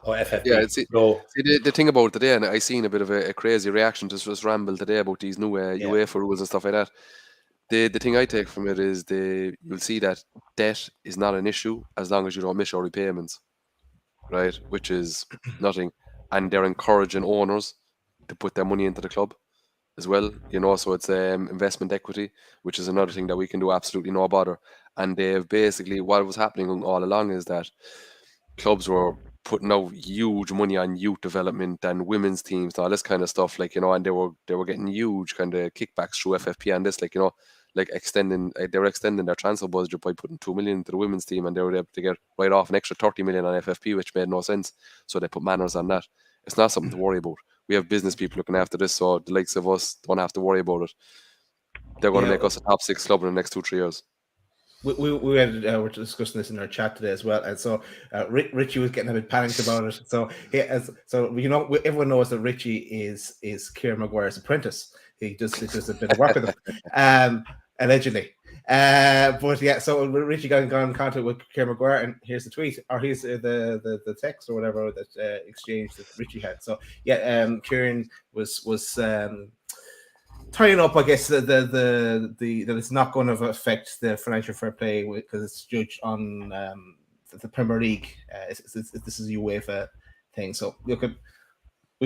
or FFP. Yeah, see, the thing about today, and I seen a bit of a crazy reaction to this ramble today about these new UEFA rules and stuff like that. The thing I take from it is you'll see that debt is not an issue as long as you don't miss your repayments, right? Which is nothing. And they're encouraging owners to put their money into the club as well, you know, so it's investment equity, which is another thing that we can do absolutely no bother. And they've basically, what was happening all along is that clubs were putting out huge money on youth development and women's teams and all this kind of stuff, like, you know, and they were getting huge kind of kickbacks through FFP and this, like, you know, like they were extending their transfer budget by putting 2 million into the women's team, and they were able to get right off an extra 30 million on FFP, which made no sense. So they put manners on that. It's not something to worry about. We have business people looking after this, so the likes of us don't have to worry about it. They're going to make us a top 6 club in the next 2-3 years. We were discussing this in our chat today as well, and so Richie was getting a bit panicked about it. So you know, everyone knows that Richie is Kieran Maguire's apprentice. He does a bit of work with him, allegedly. But yeah, so Richie got in contact with Kieran Maguire, and here's the tweet, or here's the text or whatever that exchange that Richie had. So yeah, Kieran was tying up, I guess, that it's not going to affect the financial fair play because it's judged on the Premier League. This is a UEFA thing, so we'll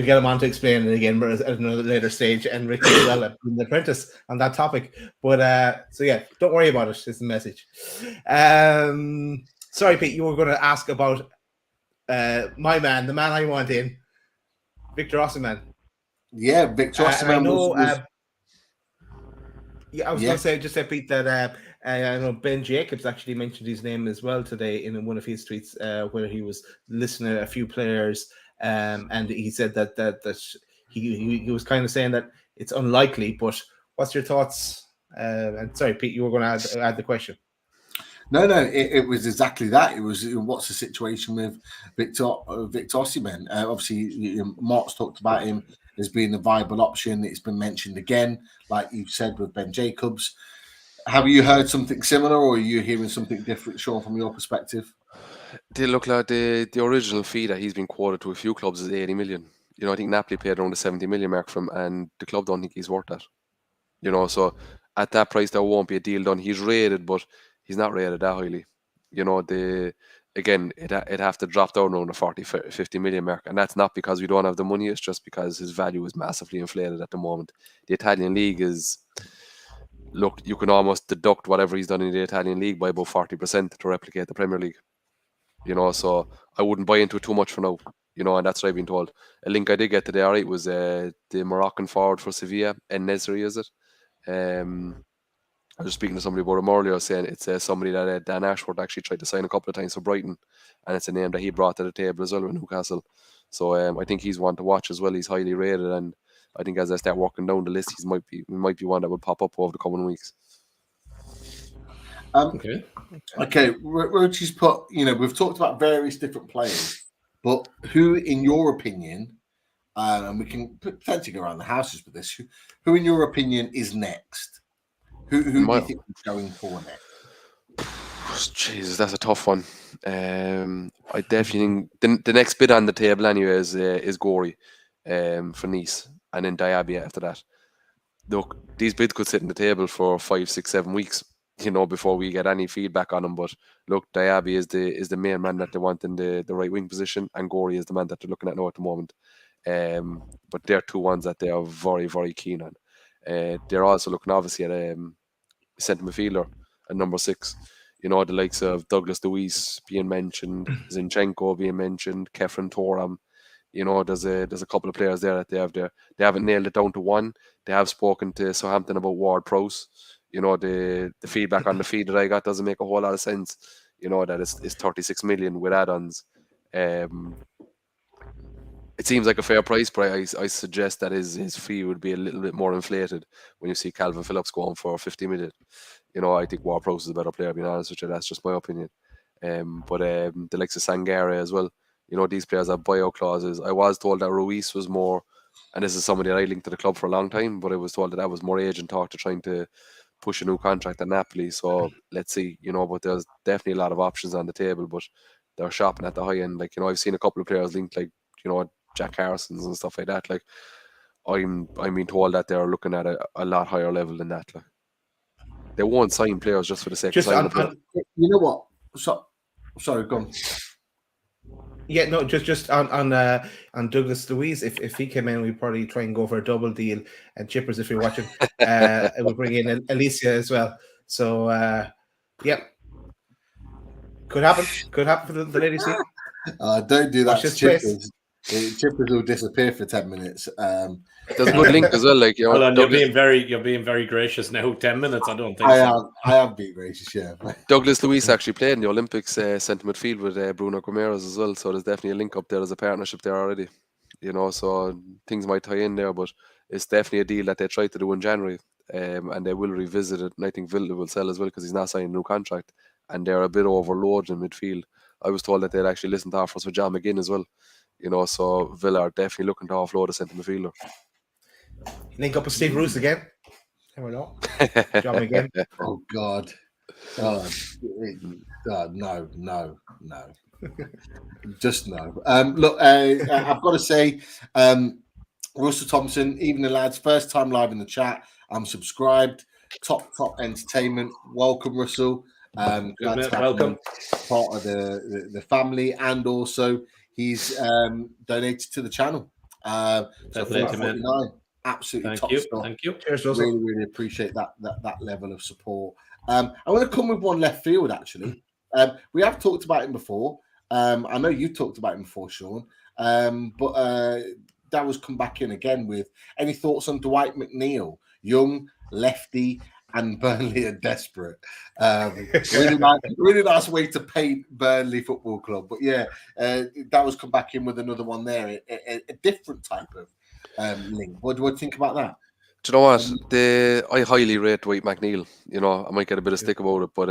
get him on to explain it again, but at another later stage. And Ricky as well, the apprentice on that topic. But so yeah, don't worry about it. It's the message. Sorry, Pete, you were going to ask about my man, the man I want in, Victor Osimhen. Yeah, Victor Osimhen I was going to say, Pete, that I know Ben Jacobs actually mentioned his name as well today in one of his tweets, where he was listening to a few players, and he said that he was kind of saying that it's unlikely. But what's your thoughts? And sorry, Pete, you were going to add the question. No, it was exactly that. It was, what's the situation with Victor Osimhen? Obviously, Mark's talked about him as being a viable option. It's been mentioned again, like you've said with Ben Jacobs. Have you heard something similar, or are you hearing something different, Sean, from your perspective? They look like the original fee that he's been quoted to a few clubs is 80 million. You know, I think Napoli paid around the 70 million mark from him, and the club don't think he's worth that. You know, so at that price, there won't be a deal done. He's rated, but he's not rated that highly. You know, it'd have to drop down around the 40, 50 million mark. And that's not because we don't have the money. It's just because his value is massively inflated at the moment. The Italian league is, look, you can almost deduct whatever he's done in the Italian league by about 40% to replicate the Premier League. You know, so I wouldn't buy into it too much for now. You know, and that's what I've been told. A link I did get today, all right, was the Moroccan forward for Sevilla, En-Nesyri, is it? I was speaking to somebody about him earlier, saying it's somebody that Dan Ashworth actually tried to sign a couple of times for Brighton, and it's a name that he brought to the table as well with Newcastle. So I think he's one to watch as well. He's highly rated, and I think as I start working down the list, he might be one that will pop up over the coming weeks. Okay. Richie's put, you know, we've talked about various different players, but who, in your opinion, and we can potentially go around the houses with this, who in your opinion is next? Who do you think is going for next? Jesus, that's a tough one. I definitely think the next bid on the table anyway is Gorey for Nice, and then Diaby after that. Look, these bids could sit on the table for 5, 6, 7 weeks, you know, before we get any feedback on them. But look, Diaby is the main man that they want in the right wing position, and Gorey is the man that they're looking at now at the moment. But they're two ones that they are very, very keen on. They're also looking obviously at centre midfielder at number 6. You know, the likes of Douglas Luiz being mentioned, Zinchenko being mentioned, Kefren Toram. You know, there's a couple of players there that they have there. They haven't nailed it down to one. They have spoken to Southampton about Ward-Prowse. You know, the feedback on the feed that I got doesn't make a whole lot of sense. You know, that it's 36 million with add-ons. It seems like a fair price, but I suggest that his fee would be a little bit more inflated when you see Calvin Phillips going for 50 million. You know, I think Ward-Prowse is a better player, being honest with you. That's just my opinion. But the likes of Sangare as well. You know, these players have buyout clauses. I was told that Ruiz was more, and this is somebody that I linked to the club for a long time, but I was told that was more agent talk to trying to push a new contract at Napoli. So let's see, you know, but there's definitely a lot of options on the table, but they're shopping at the high end. Like, you know, I've seen a couple of players linked, like, you know, Jack Harrison's and stuff like that. Like, I'm being told that they're looking at a lot higher level than that. Like, they won't sign players just for the sake of signing a player. You know what? Sorry, go on. Yeah, no, just on Douglas Luiz. If he came in, we'd probably try and go for a double deal. And Chippers, if you're watching, it would bring in Alicia as well. So yeah, could happen. Could happen for the ladies here. Don't do that to Chippers. Chippers will disappear for 10 minutes. There's a good link as well. Like, you know, hold on, you're being very gracious now. 10 minutes, I don't think I have been gracious, yeah. Douglas Luiz actually played in the Olympics centre midfield with Bruno Gomes as well, so there's definitely a link up there. There's a partnership there already, you know, so things might tie in there, but it's definitely a deal that they tried to do in January, and they will revisit it, and I think Villa will sell as well because he's not signing a new contract, and they're a bit overloaded in midfield. I was told that they'd actually listen to offers for John McGinn as well. You know, so Villa are definitely looking to offload a centre midfielder. Link up with Steve Bruce again. Never know. John McGinn. Oh God. God, no. Just no. Look, I've got to say, Russell Thompson, even the lads, first time live in the chat. I'm subscribed. Top entertainment. Welcome, Russell. Glad to have welcome. Part of the family, and also he's donated to the channel. So $4.49, absolutely top stuff. Thank you. Cheers, Russell. Really appreciate that level of support. I want to come with one left field. Actually, we have talked about him before. I know you talked about him before, Sean. But Daryl's come back in again with any thoughts on Dwight McNeil, young lefty. And Burnley are desperate. Really nice way to paint Burnley Football Club. But yeah, that was come back in with another one there, a different type of link. What do you think about that? Do you know what? I highly rate Dwight McNeil. You know, I might get a bit of stick about it, but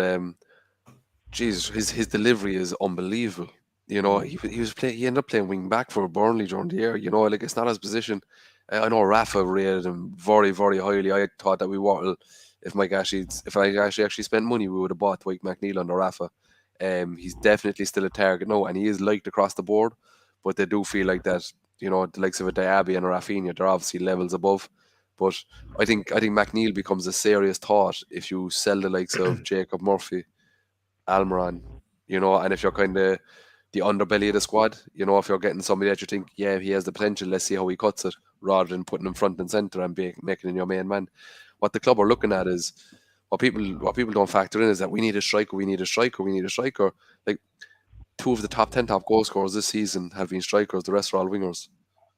his delivery is unbelievable. You know, he ended up playing wing back for Burnley during the year. You know, like, it's not his position. I know Rafa rated him very, very highly. I thought that we were. If I actually spent money, we would have bought Dwight McNeil under Rafa. He's definitely still a target now, and he is liked across the board. But they do feel like that, you know, the likes of a Diaby and a Rafinha, they're obviously levels above. But I think McNeil becomes a serious thought if you sell the likes of Jacob Murphy, Almiron, you know, and if you're kind of the underbelly of the squad, you know, if you're getting somebody that you think, yeah, he has the potential, let's see how he cuts it, rather than putting him front and centre and making him your main man. What the club are looking at is what people don't factor in is that we need a striker. Like, 2 of the top 10 top goal scorers this season have been strikers. The rest are all wingers.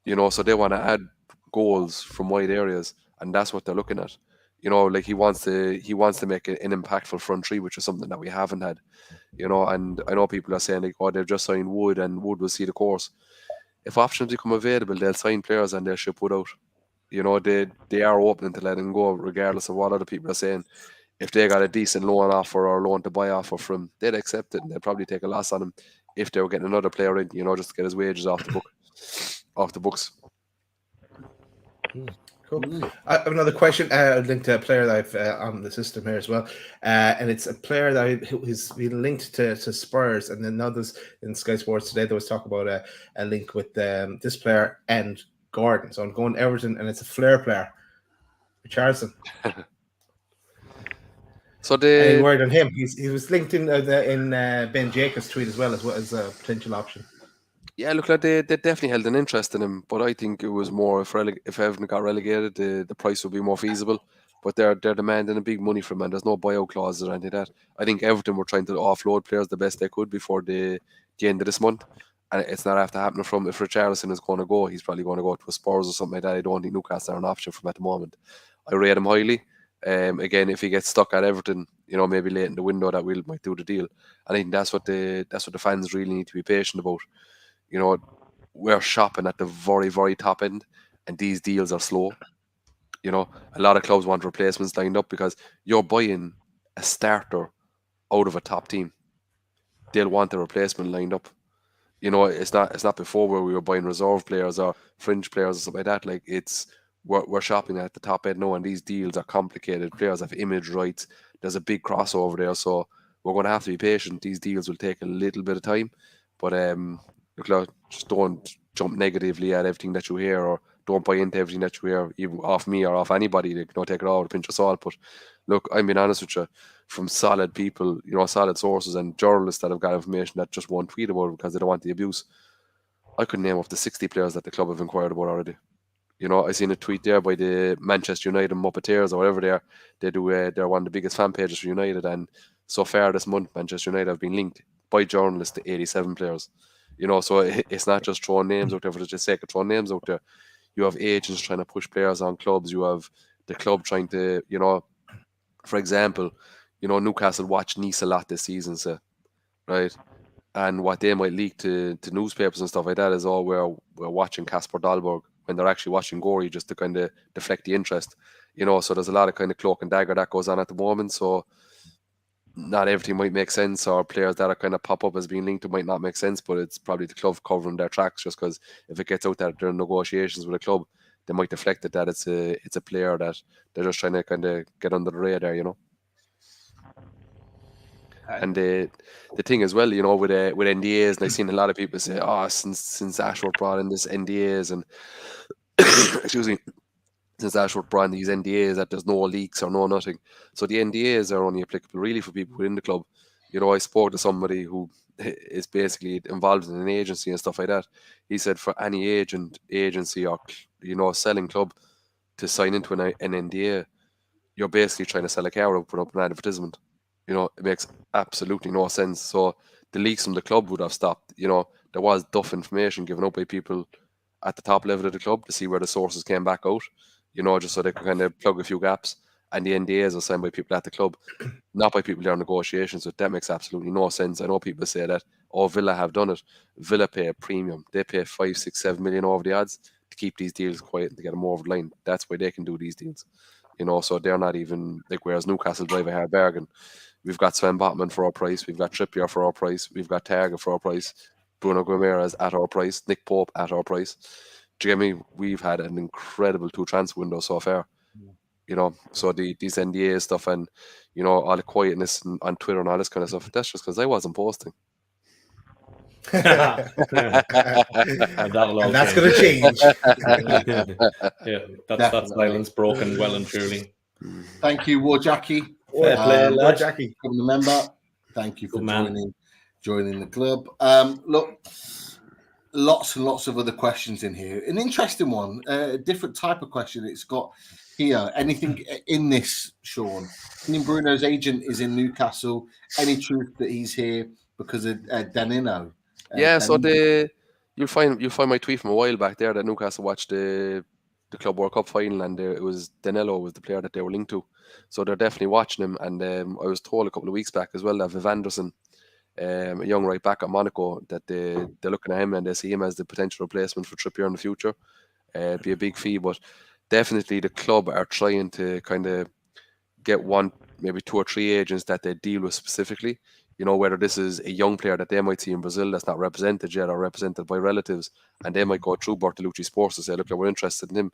You know, so they want to add goals from wide areas, and that's what they're looking at. You know, like, he wants to make an impactful front three, which is something that we haven't had. You know, and I know people are saying, like, oh, they've just signed Wood and Wood will see the course. If options become available, they'll sign players and they'll ship Wood out. You know, they are open to letting go, regardless of what other people are saying. If they got a decent loan offer or loan to buy offer from, they'd accept it, and they'd probably take a loss on him if they were getting another player in, you know, just to get his wages off the books. Cool. I have another question linked to a player that I've on the system here as well, and it's a player that who's been linked to Spurs, and then others in Sky Sports today there was talk about a link with this player and Gordon. So I'm going Everton, and it's a flair player, Richardson. So any word on him? He was linked in Ben Jacobs' tweet as well as a potential option. Yeah, look, like, they definitely held an interest in him, but I think it was more if Everton got relegated, the price would be more feasible. but they're demanding a big money from him, and there's no buyout clauses or anything like that. I think Everton were trying to offload players the best they could before the end of this month, and it's not after happening from. If Richarlison is going to go, he's probably going to go to a Spurs or something like that. I don't think Newcastle are an option for him at the moment. I rate him highly. Again, if he gets stuck at Everton, maybe late in the window, that we might do the deal. And I think that's what the fans really need to be patient about. We're shopping at the very, very top end, and these deals are slow. A lot of clubs want replacements lined up because you're buying a starter out of a top team. They'll want a replacement lined up. It's not before where we were buying reserve players or fringe players or something like that. Like we're shopping at the top end now, and these deals are complicated. Players have image rights. There's a big crossover there, so we're going to have to be patient. These deals will take a little bit of time, but just don't jump negatively at everything that you hear, or don't buy into everything that you hear, even off me or off anybody. Take it all with a pinch of salt. But look, I'm being honest with you, from solid people, solid sources and journalists that have got information that just won't tweet about it because they don't want the abuse. I could name up to 60 players that the club have inquired about already. I seen a tweet there by the Manchester United Muppeteers or whatever they are. They're one of the biggest fan pages for United, and so far this month, Manchester United have been linked by journalists to 87 players. So it's not just throwing names out there for the sake of throwing names out there. You have agents trying to push players on clubs. You have the club trying to, for example, Newcastle watched Nice a lot this season, right? And what they might leak to newspapers and stuff like that is, we're watching Kasper Dahlberg, when they're actually watching Gorey, just to kind of deflect the interest. So there's a lot of kind of cloak and dagger that goes on at the moment. So not everything might make sense, or players that are kind of pop up as being linked to might not make sense, but it's probably the club covering their tracks, just because if it gets out that they're in negotiations with a club, they might deflect it that it's a player that they're just trying to kind of get under the radar, And the thing as well, with NDAs, and I've seen a lot of people say, since Ashworth brought in this NDAs, and excuse me, since Ashworth brought in these NDAs, that there's no leaks or no nothing. So the NDAs are only applicable really for people within the club. I spoke to somebody who is basically involved in an agency and stuff like that. He said for any agency or selling club to sign into an NDA, you're basically trying to sell a car or put up an advertisement. It makes absolutely no sense. So the leaks from the club would have stopped. There was duff information given out by people at the top level of the club to see where the sources came back out, just so they could kind of plug a few gaps. And the NDAs are signed by people at the club, not by people there in negotiations. So that makes absolutely no sense. I know people say that, Villa have done it. Villa pay a premium. They pay 5, 6, 7 million over the odds to keep these deals quiet and to get them over the line. That's why they can do these deals. So they're not even whereas Newcastle drive a hard bargain. We've got Sven Botman for our price. We've got Trippier for our price. We've got Target for our price. Bruno Guimaraes at our price. Nick Pope at our price. Do you get me? We've had an incredible 2 transfer window so far. So these NDA stuff and, all the quietness on Twitter and all this kind of stuff, that's just because I wasn't posting. And that's going to change. That silence broken well and truly. Thank you, War Jackie. War Jackie, member. Thank you for joining the club. Look, lots and lots of other questions in here. An interesting one, a different type of question. It's got here. Anything in this, Sean? I mean, Bruno's agent is in Newcastle. Any truth that he's here because of Danilo? So you'll find my tweet from a while back there that Newcastle watched the Club World Cup final, and it was Danilo was the player that they were linked to. So they're definitely watching him. And I was told a couple of weeks back as well that Viv Anderson, a young right back at Monaco, that they're looking at him and they see him as the potential replacement for Trippier in the future. Be a big fee, but definitely the club are trying to kind of get one, maybe 2 or 3 agents that they deal with specifically. Whether this is a young player that they might see in Brazil that's not represented yet or represented by relatives, and they might go through Bertolucci Sports and say, look, we're interested in him.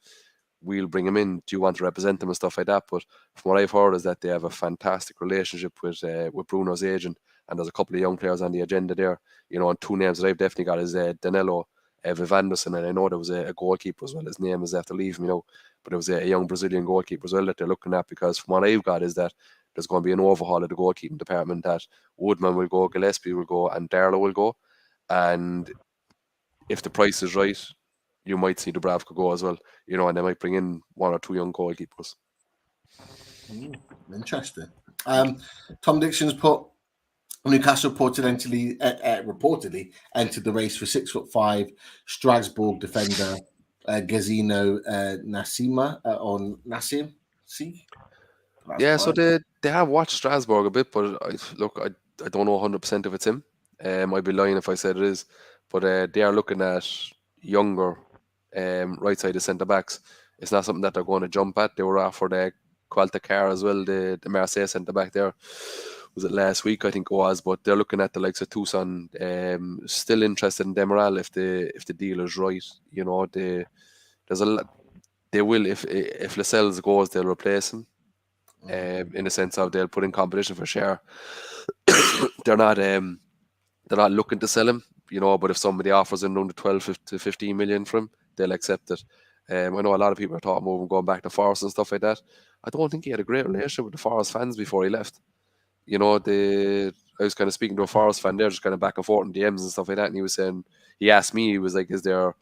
We'll bring him in. Do you want to represent him and stuff like that? But from what I've heard is that they have a fantastic relationship with Bruno's agent, and there's a couple of young players on the agenda there. And 2 names that I've definitely got is Danilo, Viv Anderson, and I know there was a goalkeeper as well. His name is after leaving me now, but it was a young Brazilian goalkeeper as well that they're looking at, because from what I've got is that there's going to be an overhaul of the goalkeeping department, that Woodman will go, Gillespie will go, and Darlow will go. And if the price is right, you might see Dubravka go as well, and they might bring in 1 or 2 young goalkeepers. Interesting. Tom Dixon's put Newcastle reportedly entered the race for 6'5" Strasbourg defender Gazino Nassima on Nassim. See? Yeah, so they have watched Strasbourg a bit, but I don't know 100% if it's him. I'd be lying if I said it is, but they are looking at younger right-sided centre-backs. It's not something that they're going to jump at. They were offered Qualtacar as well, the Marseille centre-back there. Was it last week? I think it was, but they're looking at the likes of Toussaint. Still interested in Demiral if the deal is right. You know, they will if Lascelles goes, they'll replace him. In the sense of they'll put in competition for share. They're not looking to sell him, you know. But if somebody offers him around the 12 to 15 million for him, they'll accept it. I know a lot of people are talking about him going back to Forest and stuff like that. I don't think he had a great relationship with the Forest fans before he left. You know, I was kind of speaking to a Forest fan there, just kind of back and forth in DMs and stuff like that, and he asked me, he was like, is there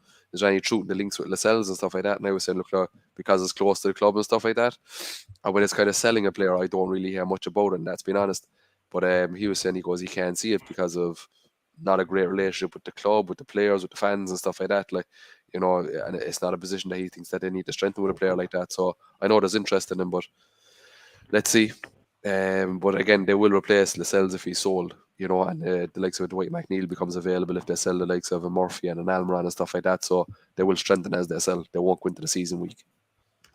any truth in the links with Lascelles and stuff like that? And I was saying, look, because it's close to the club and stuff like that, and when it's kind of selling a player, I don't really hear much about it, and that's been honest. But he was saying, he can't see it because of not a great relationship with the club, with the players, with the fans and stuff like that. Like, you know, and it's not a position that he thinks that they need to strengthen with a player like that. So I know there's interest in him, but let's see. But again, they will replace Lascelles if he's sold, you know, and the likes of Dwight McNeil becomes available if they sell the likes of a Murphy and an Almiron and stuff like that. So they will strengthen as they sell. They won't go into the season weak.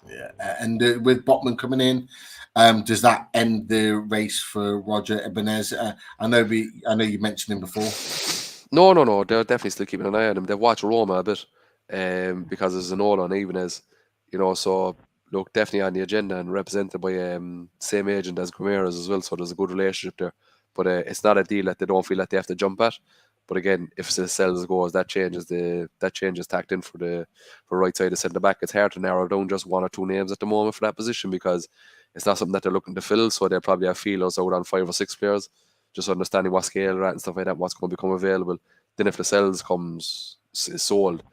Yeah, and with Botman coming in, does that end the race for Roger Ibanez? I know you mentioned him before. No, they're definitely still keeping an eye on him. They've watched Roma a bit, because there's an all on Ibanez, you know. So look, definitely on the agenda and represented by same agent as Gomeras as well. So there's a good relationship there. But it's not a deal that they don't feel that they have to jump at. But again, if Lascelles goes, that changes tacked in for right side of centre back. It's hard to narrow down just one or two names at the moment for that position because it's not something that they're looking to fill. So they'll probably have feelers out on 5 or 6 players, just understanding what scale they're at and stuff like that, what's going to become available. Then if Lascelles is sold,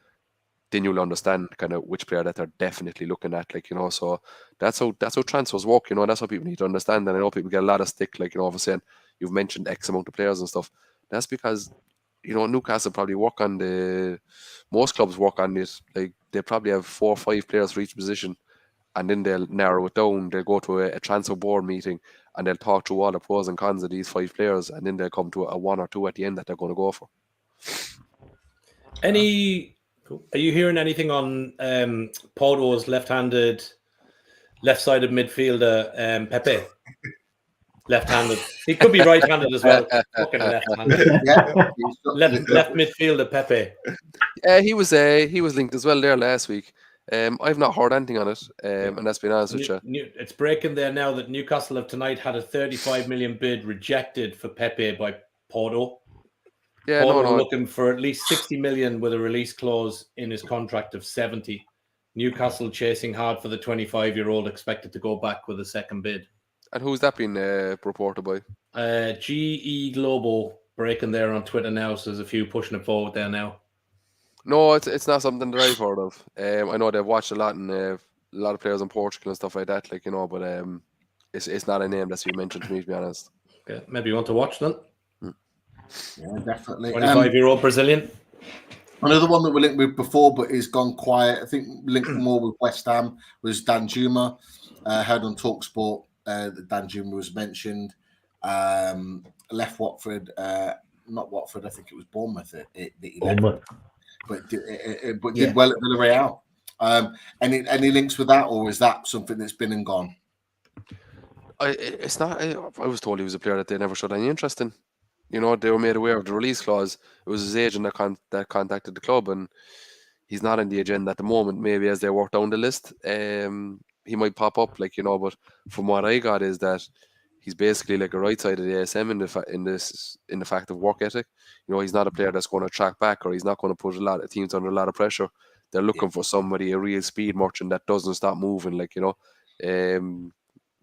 then you'll understand kind of which player that they're definitely looking at, like, you know. So that's how transfers work, you know. That's what people need to understand. And I know people get a lot of stick, like, you know, for saying you've mentioned X amount of players and stuff. That's because, you know, Newcastle probably most clubs work on this. Like, they probably have 4 or 5 players for each position, and then they'll narrow it down. They'll go to a transfer board meeting and they'll talk through all the pros and cons of these 5 players, and then they'll come to a 1 or 2 at the end that they're going to go for. Are you hearing anything on Porto's left-sided midfielder, Pepe? Left-handed. He could be right-handed as well. Fucking left-handed. Left midfielder, Pepe. He was linked as well there last week. I've not heard anything on it, and that's been honest with you. It's breaking there now that Newcastle have tonight had a 35 million bid rejected for Pepe by Porto. Yeah, Porto looking for at least 60 million with a release clause in his contract of 70. Newcastle chasing hard for the 25-year-old, expected to go back with a second bid. And who's that been reported by? GE Globo breaking there on Twitter now, so there's a few pushing it forward there now. No, it's not something that I've heard of. I know they've watched a lot of players in Portugal and stuff like that, like, you know, but it's not a name that's been mentioned to me, to be honest. Okay, maybe you want to watch them. Yeah, definitely. 25-year-old Brazilian. Another one that we linked with before, but is gone quiet. I think linked more with West Ham was Danjuma. Heard on TalkSport that Danjuma was mentioned. Left Watford, not Watford. I think it was Bournemouth. Bournemouth. But did well at Villarreal. Any links with that, or is that something that's been and gone? It's not. I was told he was a player that they never showed any interest in. You know, they were made aware of the release clause. It was his agent that contacted the club, and he's not on the agenda at the moment. Maybe as they work down the list, he might pop up, like, you know. But from what I got is that he's basically like a right side of the ASM in the fact of work ethic. You know, he's not a player that's going to track back, or he's not going to put a lot of teams under a lot of pressure. They're looking for somebody, a real speed merchant that doesn't stop moving, like, you know.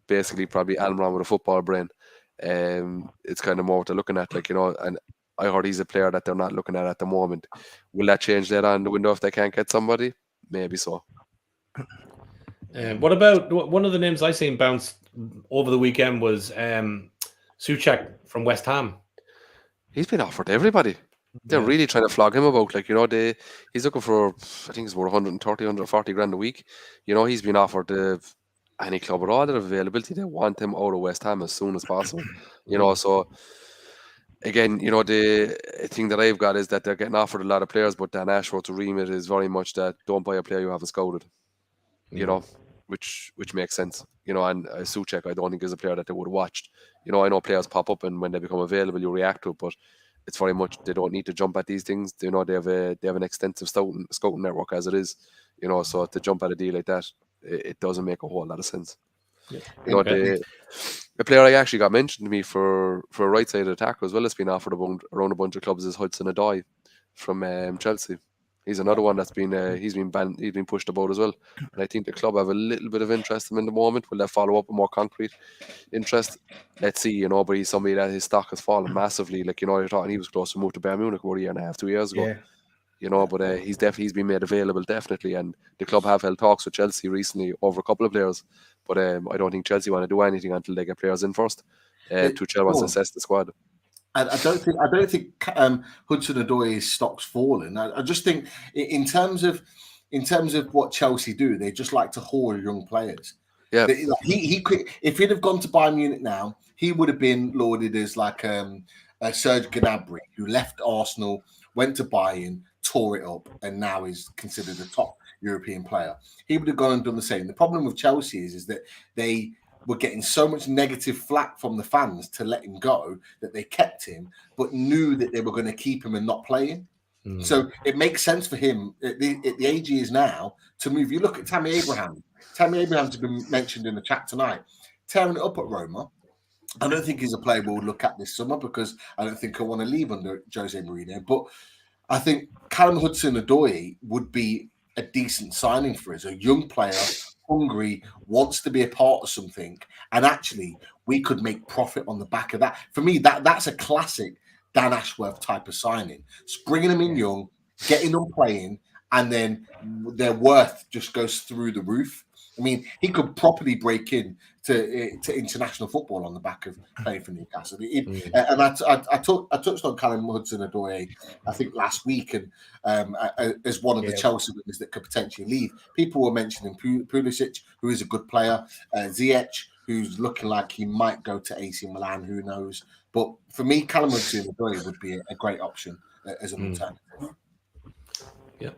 Basically, probably Almiron with a football brain. It's kind of more what they're looking at, like, you know. And I heard he's a player that they're not looking at the moment. Will that change later on in the window if they can't get somebody? Maybe so. What about one of the names I seen bounce over the weekend was Souček from West Ham. He's been offered to everybody. They're really trying to flog him about, like, he's looking for, I think it's about 130, 140 grand a week. He's been offered to any club at all that have availability. They want him out of West Ham as soon as possible. So again, the thing that I've got is that they're getting offered a lot of players, but Dan Ashworth's remit is very much that don't buy a player you haven't scouted. Which makes sense. And Souček, I don't think is a player that they would have watched. I know players pop up and when they become available, you react to it, but it's very much they don't need to jump at these things. They have an extensive scouting network as it is. So to jump at a deal like that, it doesn't make a whole lot of sense. Yeah. The player I actually got mentioned to me for a right-sided attacker as well has been offered around a bunch of clubs is Hudson-Odoi from Chelsea. He's another one that's been he's been pushed about as well, and I think the club have a little bit of interest in him in the moment. Will they follow up with more concrete interest? Let's see, but he's somebody that his stock has fallen massively. Like you're talking, he was close to move to Bayern Munich about a year and a half, 2 years ago. But he's been made available definitely, and the club have held talks with Chelsea recently over a couple of players. But I don't think Chelsea want to do anything until they get players in first. Tuchel wants to assess the squad. I don't think Hudson-Odoi's stock's fallen. I just think in terms of what Chelsea do, they just like to hoard young players. Yeah, he could, if he'd have gone to Bayern Munich now, he would have been lauded as like a Serge Gnabry who left Arsenal, went to Bayern, tore it up, and now is considered a top European player. He would have gone and done the same. The problem with Chelsea is that they were getting so much negative flack from the fans to let him go that they kept him, but knew that they were going to keep him and not play him. So it makes sense for him at the age he is now to move. You look at Tammy Abraham. Tammy Abraham's been mentioned in the chat tonight, tearing it up at Roma. I don't think he's a player we'll look at this summer because I don't think he'll want to leave under Jose Mourinho. But I think Callum Hudson-Odoi would be a decent signing for us, a young player, hungry, wants to be a part of something, and actually we could make profit on the back of that. For me, that's a classic Dan Ashworth type of signing. Just bringing them in young, getting them playing, and then their worth just goes through the roof. I mean, he could properly break in to international football on the back of playing for Newcastle. And I touched on Callum Hudson-Odoi, I think last week, and as one of the Chelsea winners that could potentially leave. People were mentioning Pulisic, who is a good player, Ziyech, who's looking like he might go to AC Milan. Who knows? But for me, Callum Hudson-Odoi would be a great option as an alternative. Yeah,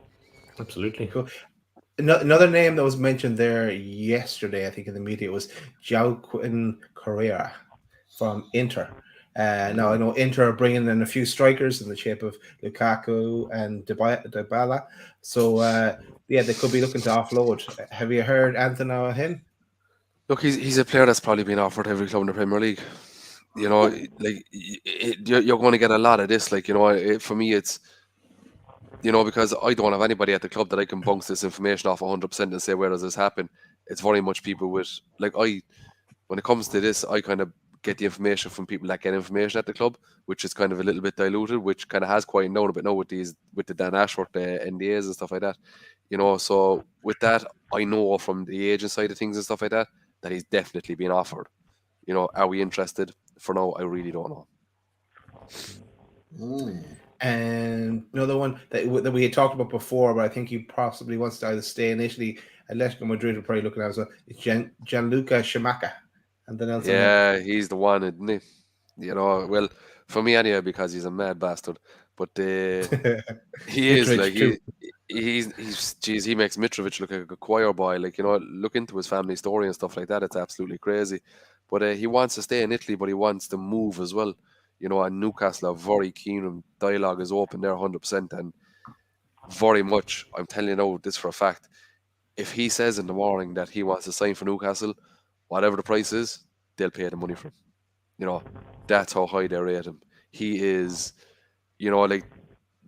absolutely. Cool. Another name that was mentioned there yesterday, I think in the media, was Joaquin Correa from Inter. Now I know Inter are bringing in a few strikers in the shape of Lukaku and Dybala. So they could be looking to offload. Have you heard anything of him? Look, he's a player that's probably been offered every club in the Premier League. Like you're going to get a lot of this. Like for me, it's. Because I don't have anybody at the club that I can bounce this information off 100% and say, where does this happen? It's very much people with, when it comes to this, I kind of get the information from people that get information at the club, which is kind of a little bit diluted, which kind of has quieted down a bit now with the Dan Ashworth NDAs and stuff like that. So with that, I know from the agent side of things and stuff like that, that he's definitely been offered. Are we interested? For now, I really don't know. And another one that we had talked about before, but I think he possibly wants to either stay in Italy. Atletico Madrid are probably looking at as well. It's Gianluca Scamacca. And then else. Yeah, he's the one, isn't he? Well, for me anyway, because he's a mad bastard. But he is like he makes Mitrovic look like a choir boy. Look into his family story and stuff like that. It's absolutely crazy. But he wants to stay in Italy, but he wants to move as well. And Newcastle are very keen and dialogue is open there 100%. And very much, I'm telling you now this for a fact, if he says in the morning that he wants to sign for Newcastle, whatever the price is, they'll pay the money for him. That's how high they rate him. He is, like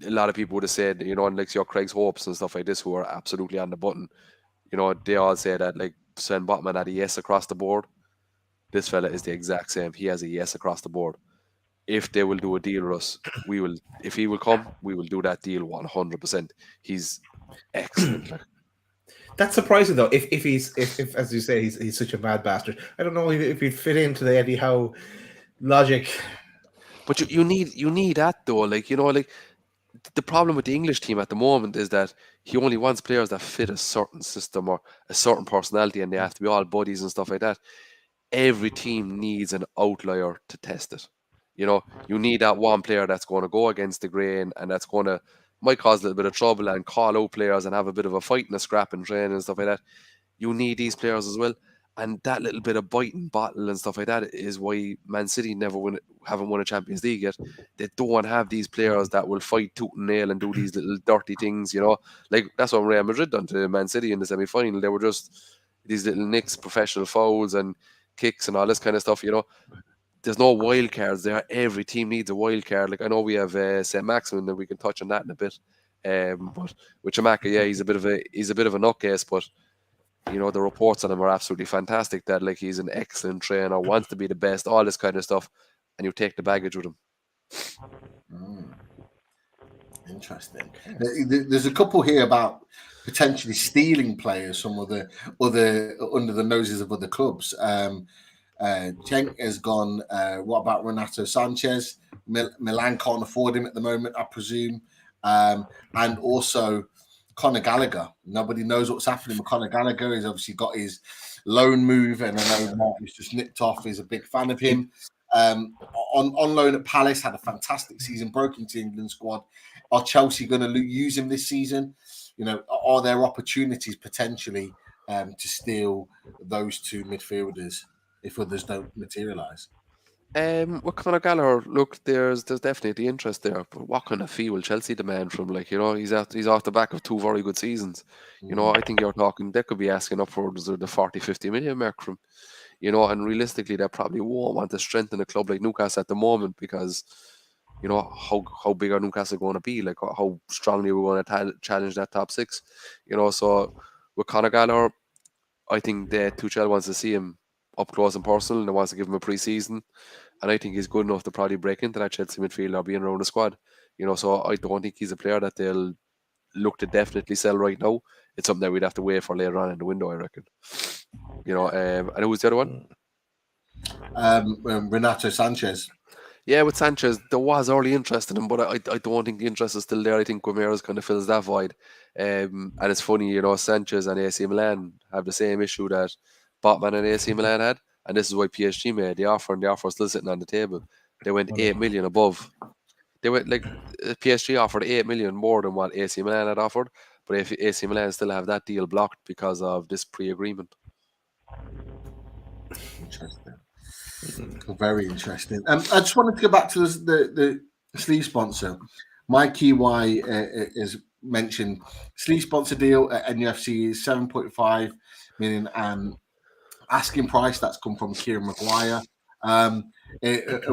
a lot of people would have said, and like your Craig's Hopes and stuff like this who are absolutely on the button, they all say that like Sven Botman had a yes across the board. This fella is the exact same. He has a yes across the board. If they will do a deal with us, we will. If he will come, we will do that deal 100%. He's excellent. That's surprising though. If as you say, he's such a mad bastard. I don't know if he'd fit into the Eddie Howe logic. But you need that though. Like, you know, like the problem with the English team at the moment is that he only wants players that fit a certain system or a certain personality, and they have to be all buddies and stuff like that. Every team needs an outlier to test it. You know, you need that one player that's going to go against the grain and that's going to might cause a little bit of trouble and call out players and have a bit of a fight and a scrap and training and stuff like that. You need these players as well. And that little bit of bite and bottle and stuff like that is why Man City haven't won a Champions League yet. They don't have these players that will fight tooth and nail and do these little dirty things, you know. Like that's what Real Madrid done to Man City in the semi-final. They were just these little nicks, professional fouls and kicks and all this kind of stuff, you know. There's no wild cards there. Every team needs a wild card. Like I know we have St. Maximin, and we can touch on that in a bit. But with Jamaica, yeah, he's a bit of a nutcase, but you know, the reports on him are absolutely fantastic. That like he's an excellent trainer, wants to be the best, all this kind of stuff, and you take the baggage with him. Interesting. There's a couple here about potentially stealing players from other under the noses of other clubs. Cenk has gone. What about Renato Sanchez? Milan can't afford him at the moment, I presume. And also Conor Gallagher. Nobody knows what's happening with Conor Gallagher. He's obviously got his loan move, and I know Martin's just nipped off. He's a big fan of him. On loan at Palace, had a fantastic season, broke into the England squad. Are Chelsea going to use him this season? You know, are there opportunities potentially to steal those two midfielders if others don't materialise? With Conor Gallagher, look, there's definitely interest there, but what kind of fee will Chelsea demand from? Like, you know, he's off the back of two very good seasons. You know, I think you're talking, they could be asking upwards of the 40-50 million mark from, you know, and realistically, they probably won't want to strengthen a club like Newcastle at the moment because, you know, how big are Newcastle going to be? Like, how strongly we're going to challenge that top six? You know, so with Conor Gallagher, I think that Tuchel wants to see him up close and personal, and he wants to give him a pre-season, and I think he's good enough to probably break into that Chelsea midfield or being around the squad. You know, so I don't think he's a player that they'll look to definitely sell right now. It's something that we'd have to wait for later on in the window, I reckon. You know, and who's the other one? Renato Sanchez. Yeah, with Sanchez, there was early interest in him, but I don't think the interest is still there. I think Guimaraes kind of fills that void. And it's funny, you know, Sanchez and AC Milan have the same issue that Botman and AC Milan had, and this is why PSG made the offer, and the offer is still sitting on the table. They went 8 million above. They went like PSG offered 8 million more than what AC Milan had offered, but if AC Milan still have that deal blocked because of this pre-agreement. Interesting. Very interesting. I just wanted to go back to the sleeve sponsor. Mikey Y is mentioned sleeve sponsor deal at NUFC is 7.5 million asking price. That's come from Kieran Maguire. And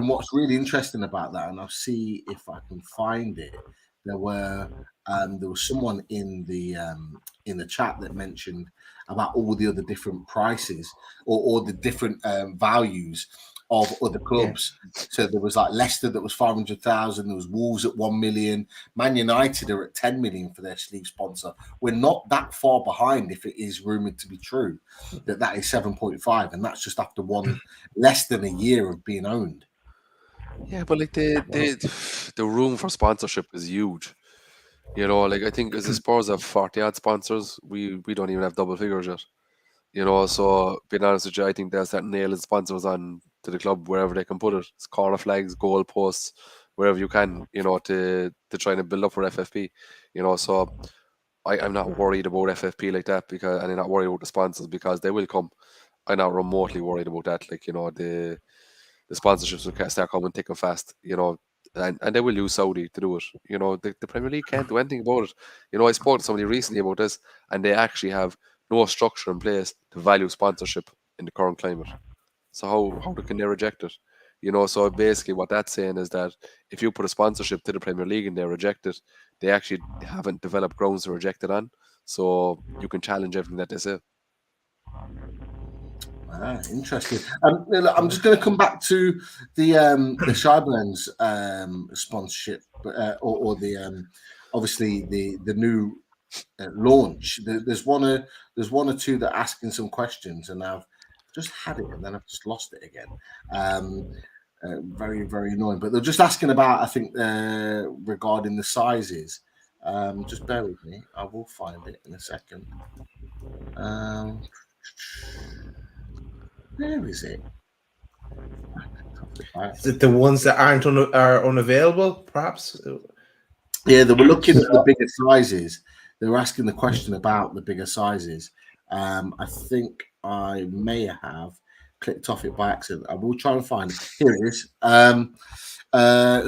what's really interesting about that, and I'll see if I can find it. There was someone in the chat that mentioned about all the other different prices or the different values of other clubs. Yeah. So there was like Leicester that was 500,000. There was Wolves at 1 million. Man United are at 10 million for their sleeve sponsor. We're not that far behind if it is rumored to be true that is 7.5, and that's just after less than a year of being owned. Yeah, but like the room for sponsorship is huge. You know, like I think as the Spurs have 40 odd sponsors, we don't even have double figures yet. You know, so being honest with you, I think they'll start nailing sponsors on to the club wherever they can put it. It's corner flags, goal posts, wherever you can, you know, to try and build up for FFP. You know, so I'm not worried about FFP like that and I'm not worried about the sponsors because they will come. I'm not remotely worried about that. Like, you know, the sponsorships will start coming thick and fast, you know, and they will use Saudi to do it. You know, the Premier League can't do anything about it. You know, I spoke to somebody recently about this, and they actually have no structure in place to value sponsorship in the current climate. So how can they reject it? You know, so basically what that's saying is that if you put a sponsorship to the Premier League and they reject it, they actually haven't developed grounds to reject it on. So you can challenge everything that they say. Interesting. I'm just going to come back to the Shyblends sponsorship, or the obviously the new launch. There's one or two that are asking some questions, and I've just had it and then I've just lost it again. Very, very annoying. But they're just asking about, I think, regarding the sizes. Just bear with me. I will find it in a second. Where is it? Is it the ones that are unavailable, perhaps? Yeah, they were looking at the bigger sizes. They were asking the question about the bigger sizes. I think I may have clicked off it by accident. I will try and find it. Here it is.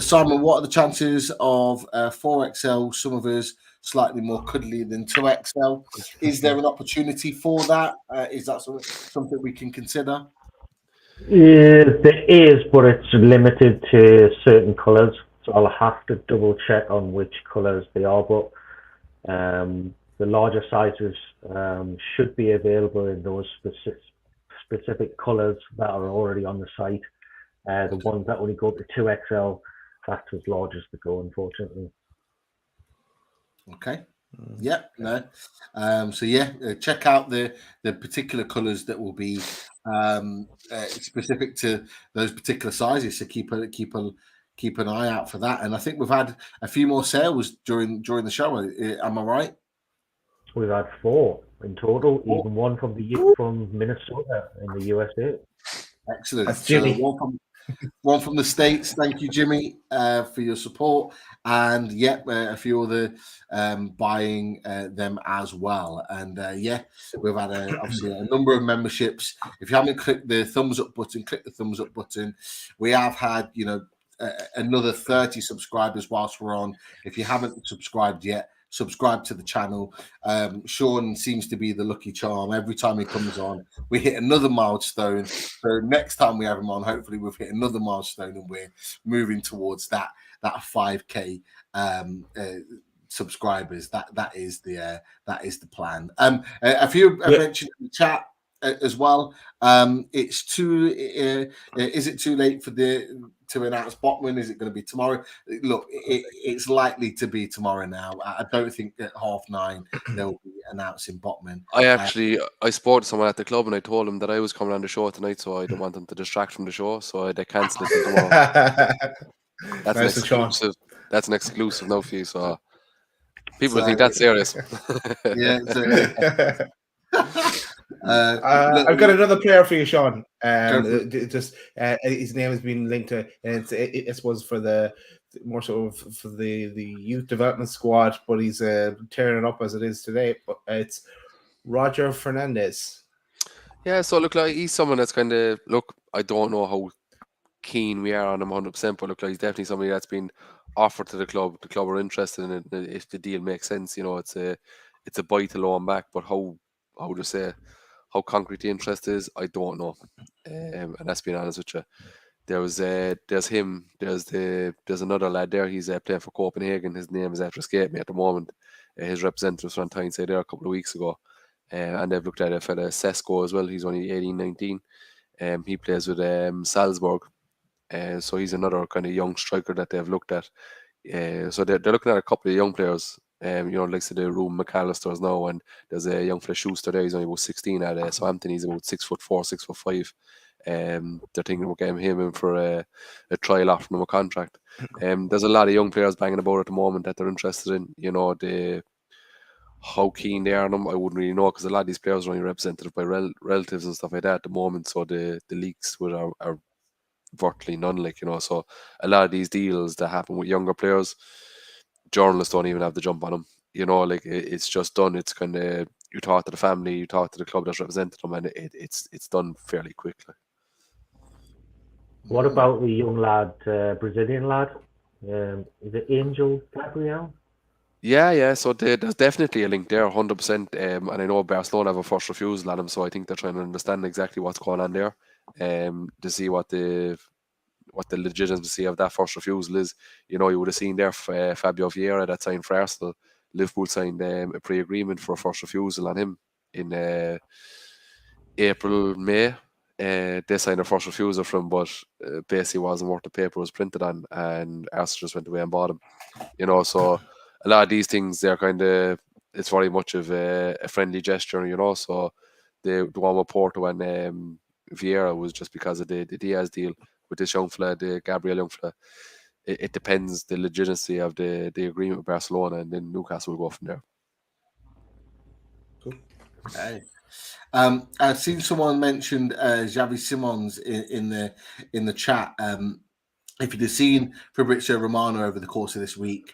Simon, what are the chances of 4XL, some of us slightly more cuddly than 2XL? Is there an opportunity for that? Is that something we can consider? There is, but it's limited to certain colours. So I'll have to double check on which colours they are. But the larger sizes should be available in those specific colours that are already on the site. The ones that only go up to 2XL, that's as large as they go, unfortunately. Okay. Yep. No. So yeah, check out the particular colours that will be specific to those particular sizes. So keep an eye out for that. And I think we've had a few more sales during the show. Am I right? We've had 4 in total, even one from Minnesota in the USA. Excellent. That's Jimmy. So one from the States. Thank you, Jimmy, for your support. And a few other buying them as well. And we've had obviously a number of memberships. If you haven't clicked the thumbs up button, click the thumbs up button. We have had, another 30 subscribers whilst we're on. If you haven't subscribed yet, subscribe to the channel. Sean seems to be the lucky charm. Every time he comes on, we hit another milestone. So next time we have him on, hopefully we've hit another milestone and we're moving towards that 5K subscribers. That is the plan. A few mentioned in the chat as well. It's is it too late for to announce Botman? Is it going to be tomorrow? Look, it's likely to be tomorrow now. I don't think at 9:30 they'll be announcing Botman. I spoke to someone at the club and I told them that I was coming on the show tonight, so I don't want them to distract from the show, so they cancelled it tomorrow. That's nice, an exclusive. That's an exclusive now for you, so people think that's serious. Yeah. I've got another player for you, Sean. His name has been linked to, and I suppose for the more so for the youth development squad, but he's tearing it up as it is today. But it's Roger Fernandez. Yeah, so look, like he's someone that's kind of I don't know how keen we are on him 100%, but look, like he's definitely somebody that's been offered to the club. The club are interested in it if the deal makes sense. It's a buy to loan back, but how to say how concrete the interest is, I don't know. And that's being honest with you. There's him. There's another lad there. He's playing for Copenhagen. His name is after escape me at the moment. His representatives were on Tyneside there a couple of weeks ago, and they've looked at a fella Sesko as well. He's only 18, 19. He plays with Salzburg, so he's another kind of young striker that they've looked at. So they're looking at a couple of young players. Like the Room McAllister's now, and there's a young fella Schuster there. He's only about 16 at so Anthony's about 6'4", 6'5". They're thinking about getting him in for a trial after him a contract. There's a lot of young players banging about at the moment that they're interested in. How keen they are on them, I wouldn't really know, because a lot of these players are only represented by relatives and stuff like that at the moment. So the leaks are virtually none. So a lot of these deals that happen with younger players, journalists don't even have the jump on them. It's just done. It's kind of, you talk to the family, you talk to the club that's represented them, and it's done fairly quickly. What about the young lad, Brazilian lad? Is it Angel Gabriel? Yeah. So there's definitely a link there, 100%. And I know Barcelona have a first refusal on him, so I think they're trying to understand exactly what's going on there, to see what the legitimacy of that first refusal is. You would have seen there Fabio Vieira that signed for Arsenal. Liverpool signed a pre-agreement for a first refusal on him in April, May. They signed a first refusal from him, but basically wasn't worth the paper it was printed on, and Arsenal just went away and bought him. So a lot of these things, they're kind of it's very much of a friendly gesture, you know. So the one with Porto and Vieira was just because of the Diaz deal with this young fella, the Gabriel young fella. It depends the legitimacy of the agreement with Barcelona, and then Newcastle will go from there. Cool. Okay. I've seen someone mentioned Xavi Simons in the chat. If you'd have seen Fabrizio Romano over the course of this week,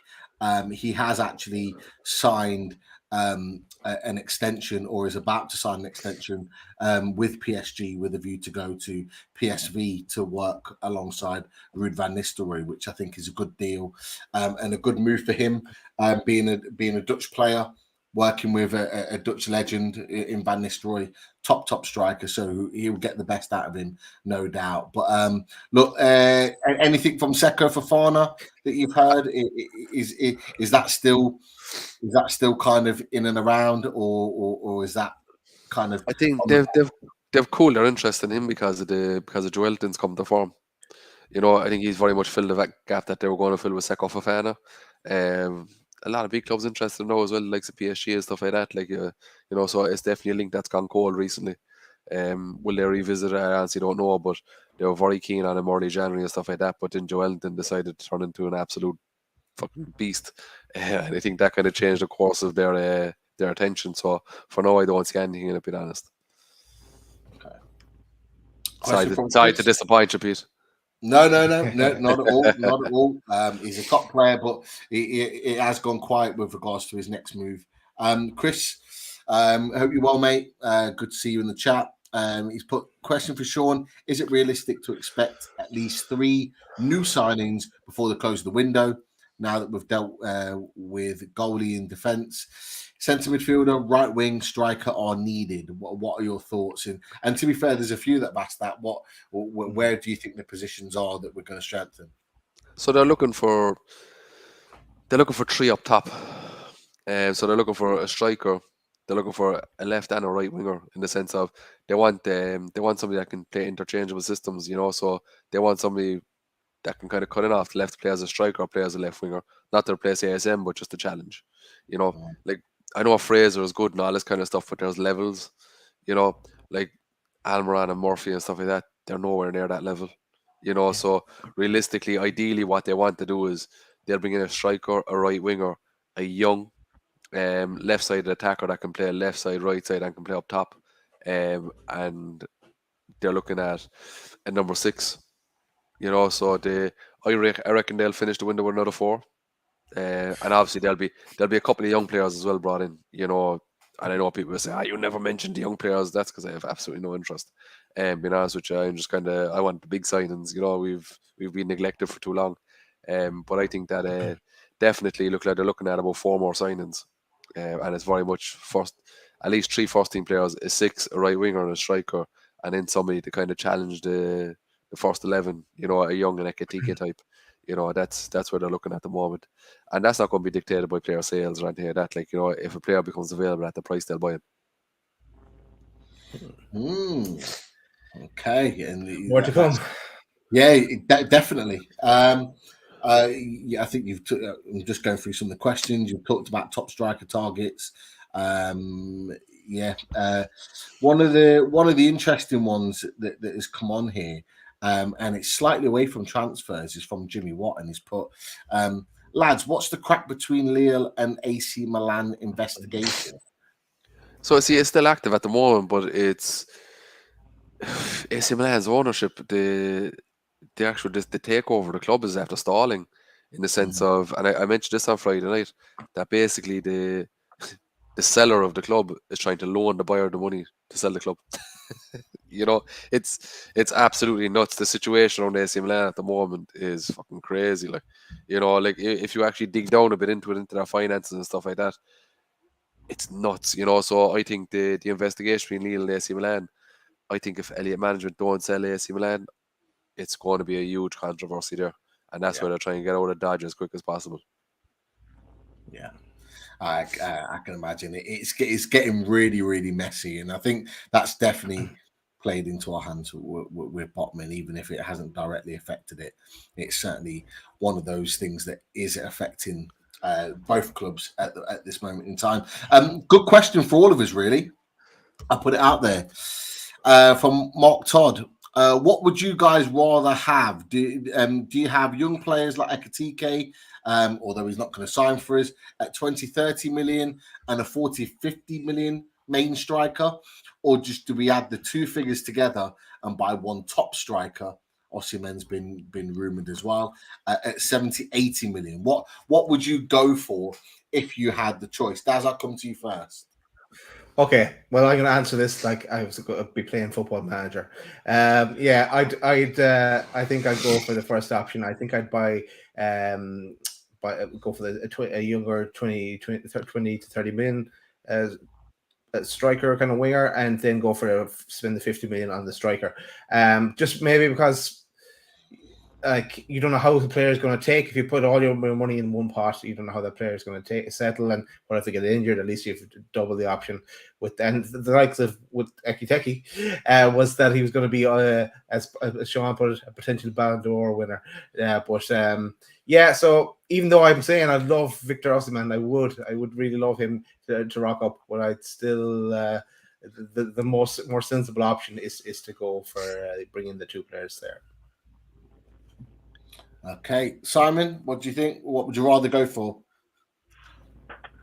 he has actually signed an extension, or is about to sign an extension with PSG, with a view to go to PSV to work alongside Ruud van Nistelrooy, which I think is a good deal and a good move for him, being a Dutch player, working with a Dutch legend in Van Nistelrooy, top striker, so he'll get the best out of him, no doubt. But look, anything from Seko Fofana that you've heard? Is that still kind of in and around, or is that kind of? I think they've cooled their interest in him because of Joelton's come to form. You know, I think he's very much filled the gap that they were going to fill with Seko Fofana. A lot of big clubs interested now as well, like the PSG and stuff like that. Like you know, so it's definitely a link that's gone cold recently. Will they revisit it? I honestly don't know, but they were very keen on him early January and stuff like that. But then Joelton decided to turn into an absolute fucking beast, and I think that kind of changed the course of their attention. So for now, I don't see anything in it, to be honest. Okay. Sorry to disappoint you, Pete. No, not at all. Not at all. He's a top player, but it has gone quiet with regards to his next move. Chris, hope you're well, mate. Good to see you in the chat. He's put question for Sean: is it realistic to expect at least 3 new signings before the close of the window? Now that we've dealt with goalie in defence, centre midfielder, right wing, striker are needed. What are your thoughts? And to be fair, there's a few that have asked that. Where do you think the positions are that we're going to strengthen? So they're looking for 3 up top. So they're looking for a striker. They're looking for a left and a right winger, in the sense of they want somebody that can play interchangeable systems. You know, so they want somebody that can kind of cut it off the left, play as a striker, or play as a left winger, not to replace ASM, but just a challenge. You know, like I know Fraser is good and all this kind of stuff, but there's levels. You know, like Almiron and Murphy and stuff like that, they're nowhere near that level. You know, so realistically, ideally, what they want to do is they'll bring in a striker, a right winger, a young left-sided attacker that can play left side, right side, and can play up top. And they're looking at a number 6. You know, so I reckon they'll finish the window with another 4, and obviously there'll be a couple of young players as well brought in. You know, and I know people will say, you never mentioned the young players. That's because I have absolutely no interest. Being honest with you, I'm just I want the big signings. You know, we've been neglected for too long. But I think that definitely look like they're looking at about 4 more signings, and it's very much at least 3 first-team players, a 6, a right winger, and a striker, and then somebody to kind of challenge the first 11, you know, a young and ITK type. You know, that's where they're looking at the moment. And that's not going to be dictated by player sales or anything like that. Like, you know, if a player becomes available at the price, they'll buy him. Okay. And more to come. Yeah, definitely. I think I'm just going through some of the questions. You've talked about top striker targets. One of the interesting ones that has come on here, and it's slightly away from transfers, is from Jimmy Watt, and he's put, lads, what's the crack between Lille and AC Milan investigation? So see, it's still active at the moment, but it's AC Milan's ownership. The takeover of the club is after stalling, in the sense of, and I mentioned this on Friday night, that basically the seller of the club is trying to loan the buyer the money to sell the club. You know, it's absolutely nuts. The situation around AC Milan at the moment is fucking crazy. Like, you know, like if you actually dig down a bit into their finances and stuff like that, it's nuts. You know, so I think the investigation between Lille and AC Milan, I think if Elliott management don't sell AC Milan, it's going to be a huge controversy there, and that's where they're trying to get out of Dodge as quick as possible. Yeah. I can imagine it's getting really, really messy, and I think that's definitely played into our hands with Botman, even if it hasn't directly affected it. It's certainly one of those things that is affecting both clubs at this moment in time. Good question for all of us, really. I'll put it out there. From Mark Todd. What would you guys rather have? Do you have young players like ITK, although he's not going to sign for us, at 20, 30 million and a 40, 50 million main striker? Or just do we add the two figures together and buy one top striker? Osimhen's been rumoured as well at 70, 80 million. What would you go for if you had the choice? Daz, I'll come to you first. Okay, well, I'm going to answer this like I was going to be playing Football Manager. Yeah, I think I'd go for the first option. I think I'd go for a younger 20 to 30 million striker kind of winger, and then go for spend the 50 million on the striker. Just maybe because like you don't know how the player is going to take. If you put all your money in one pot, you don't know how that player is going to settle, and what if they get injured? At least you have double the option. And the likes of with ITK was that he was going to be as Sean put it, a potential Ballon d'Or winner. Yeah. So even though I'm saying I love Victor Osimhen, I would really love him to rock up, but I'd still the more sensible option is to go for bringing the two players there. Okay, Simon, what do you think? What would you rather go for?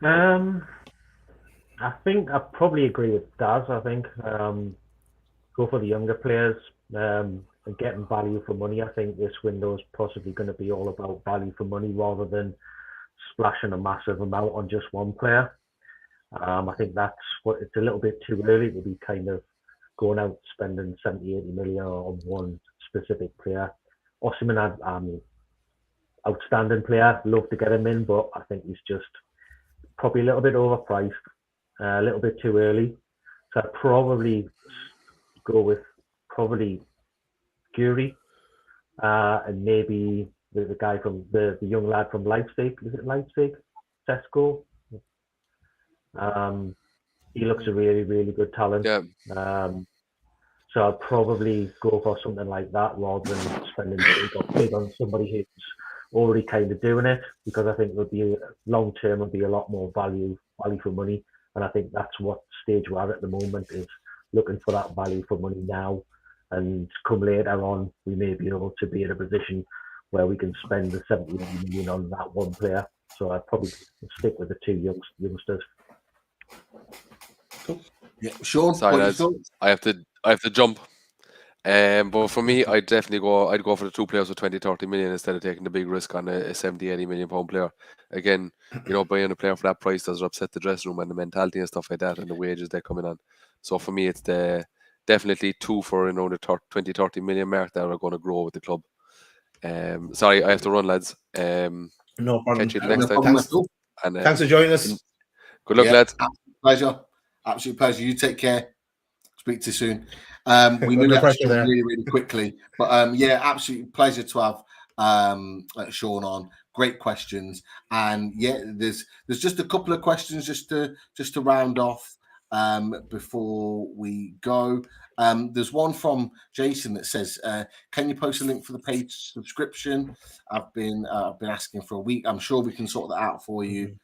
I think I probably agree with Daz. I think go for the younger players and getting value for money. I think this window is possibly going to be all about value for money rather than splashing a massive amount on just one player. I think that's what it's a little bit too early to be kind of going out spending 70, 80 million on one specific player. Osimhen, outstanding player, love to get him in, but I think he's just probably a little bit overpriced, a little bit too early. So I'd probably go with Guri and maybe the guy from the young lad from Leipzig. Is it Leipzig? Sesko? He looks a really, really good talent. Yeah. So I'd probably go for something like that rather than spending big on somebody who's already kind of doing it, because I think there'll be long term will be a lot more value for money, and I think that's what stage we're at the moment, is looking for that value for money now, and come later on we may be able to be in a position where we can spend the 70 million on that one player. So I'd probably stick with the two youngsters. Cool. Yeah, Sean, sorry, I have to jump. But for me, I'd go for the two players with 20, 30 million instead of taking the big risk on a 70, 80 million pound player. Again, buying a player for that price does upset the dressing room and the mentality and stuff like that, and the wages they're coming on. So for me, it's definitely two for the 20, 30 million mark that are going to grow with the club. Sorry, I have to run, lads. No problem. Catch you the next time. Thanks for joining us. Good luck, lads. Absolute pleasure. You take care. Speak to you soon. We knew that really, really quickly, but absolute pleasure to have Sean on. Great questions, and there's just a couple of questions just to round off before we go. There's one from Jason that says, "Can you post a link for the paid subscription?" I've been asking for a week. I'm sure we can sort that out for you.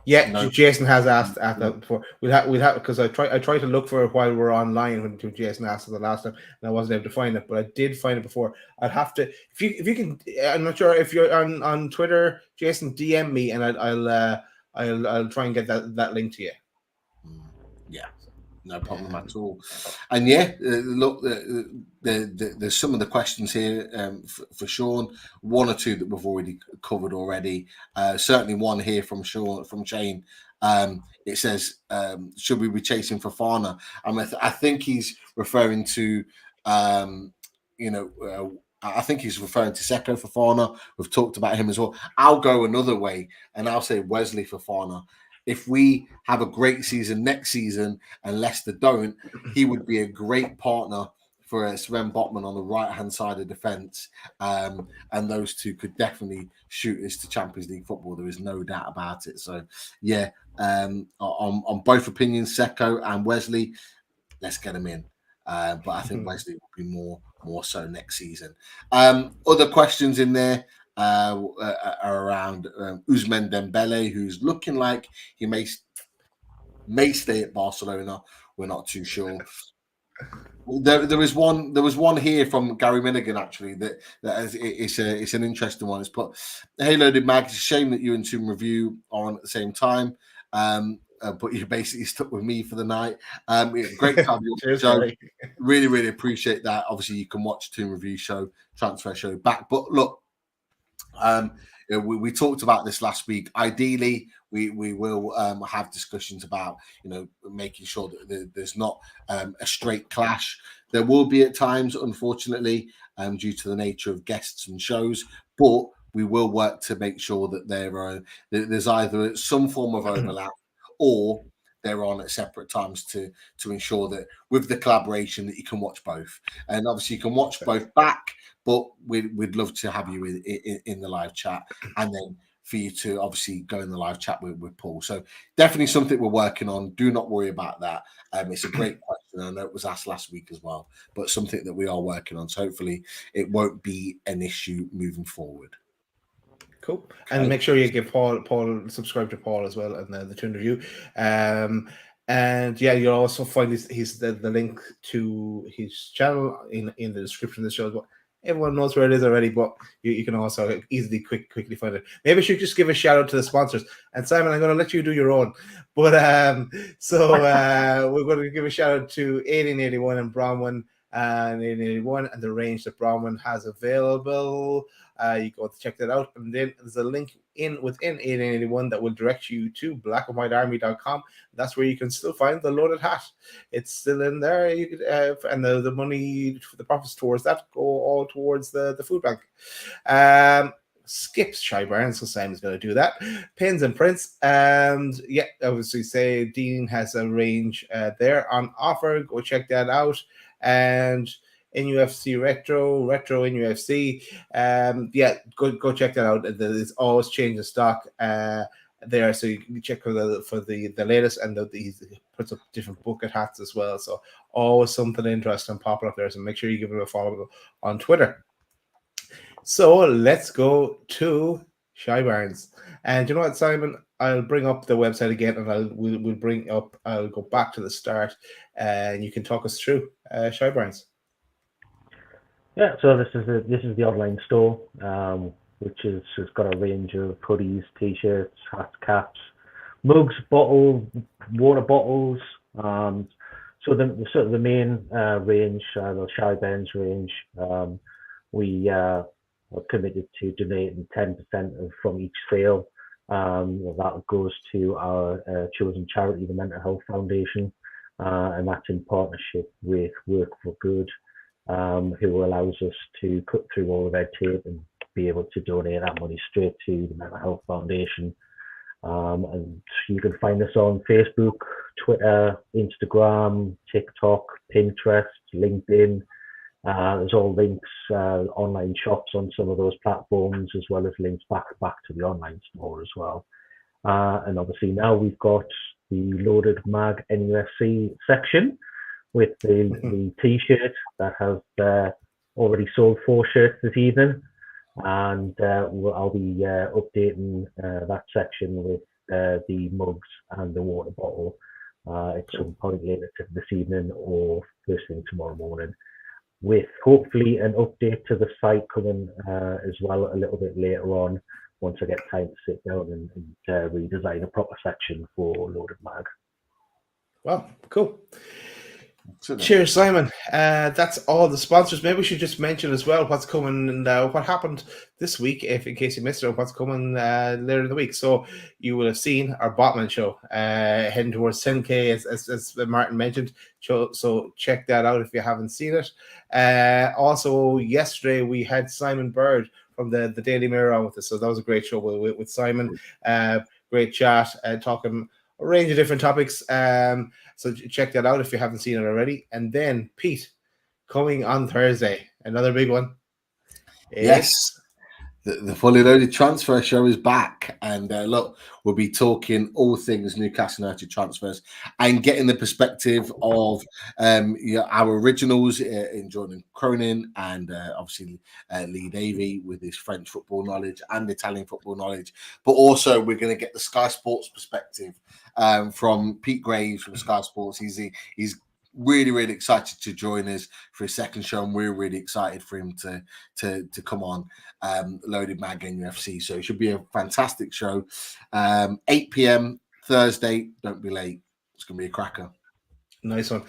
Jason has asked that before. We'll have because I tried to look for it while we're online when Jason asked it the last time, and I wasn't able to find it, but I did find it before. I'd have to if you can. I'm not sure if you're on Twitter, Jason. DM me and I'll try and get that link to you. Yeah. No problem at all. And look, there's some of the questions here for Sean. One or two that we've already covered already. Certainly one here from Sean, from Shane. It says, should we be chasing Fofana? I think he's referring to, I think he's referring to Seko Fofana. We've talked about him as well. I'll go another way, and I'll say Wesley Fofana. If we have a great season next season and Leicester don't, he would be a great partner for Sven Botman on the right-hand side of defence. And those two could definitely shoot us to Champions League football. There is no doubt about it. So, on both opinions, Seko and Wesley, let's get them in. But I think Wesley will be more so next season. Other questions in there. are around Ousmane Dembele, who's looking like he may stay at Barcelona. We're not too sure. There was one here from Gary Minigan actually that it's an interesting one. It's put, "Hey Loaded Mag, it's a shame that you and Toon Review are on at the same time, but you basically stuck with me for the night. Great to have you on the show. Really appreciate that. Obviously, you can watch Toon Review show, Transfer Show back. But look, we talked about this last week. Ideally, we will have discussions about making sure that there's not a straight clash. There will be at times, unfortunately, due to the nature of guests and shows, but we will work to make sure that there's either some form of overlap or they're on at separate times to ensure that with the collaboration that you can watch both. And obviously you can watch both back, but we'd love to have you in the live chat, and then for you to obviously go in the live chat with Paul. So definitely something we're working on. Do not worry about that. It's a great question. I know it was asked last week as well, but something that we are working on. So hopefully it won't be an issue moving forward. Cool. And make sure you give Paul subscribe to Paul as well, and the Toon Review. And yeah, you'll also find the link to his channel in the description of the show as well. Everyone knows where it is already, but you can also easily quickly find it. Maybe I should just give a shout out to the sponsors. And Simon, I'm going to let you do your own. But we're going to give a shout out to 1881 and Bronwyn and 1881 and the range that Bronwyn has available. You go to check that out, and then there's a link within 1881 that will direct you to blackandwhitearmy.com. That's where you can still find the loaded hat. It's still in there. You could, and the money for the profits towards that go all towards the food bank. Skips Shy Barnes, so Simon's going to do that. Pins and prints, and yeah, obviously say Dean has a range there on offer. Go check that out. And NUFC retro NUFC, go check that out. There's always change of stock there, so you can check for the latest, and he puts up different bucket hats as well. So always something interesting popping up there. So make sure you give him a follow on Twitter. So let's go to Shy Barnes, and you know what, Simon? I'll bring up the website again, and I'll go back to the start, and you can talk us through Shy Barnes. Yeah, so this is the online store, which has got a range of hoodies, t-shirts, hats, caps, mugs, water bottles. So the main range, the Shy Barnes range, we are committed to donating 10% from each sale. That goes to our chosen charity, the Mental Health Foundation, and that's in partnership with Work for Good, who allows us to cut through all the red tape and be able to donate that money straight to the Mental Health Foundation. And you can find us on Facebook, Twitter, Instagram, TikTok, Pinterest, LinkedIn. There's all links, online shops on some of those platforms, as well as links back to the online store as well. And obviously now we've got the Loaded Mag NUFC section with the t-shirt that has already sold 4 shirts this evening, and I'll be updating that section with the mugs and the water bottle at some point later this evening or first thing tomorrow morning, with hopefully an update to the site coming as well a little bit later on, once I get time to sit down and redesign a proper section for Loaded Mag. Wow, cool. Cheers, Simon. That's all the sponsors. Maybe we should just mention as well what's coming and what happened this week, if in case you missed it, what's coming later in the week. So you will have seen our Botman show heading towards 10K, as Martin mentioned. So check that out if you haven't seen it. Also, yesterday we had Simon Bird from the Daily Mirror on with us. So that was a great show with Simon. Great chat, talking a range of different topics. So check that out if you haven't seen it already. And then Pete, coming on Thursday, another big one. Yes. The Fully Loaded Transfer Show is back, and look, we'll be talking all things Newcastle United transfers and getting the perspective of our originals in Jordan Cronin and obviously Lee Davey with his French football knowledge and Italian football knowledge, but also we're going to get the Sky Sports perspective from Pete Graves from Sky Sports. He's really excited to join us for his second show, and we're really excited for him to come on Loaded Mag NUFC. So it should be a fantastic show. 8 p.m. Thursday. Don't be late. It's gonna be a cracker. Nice one.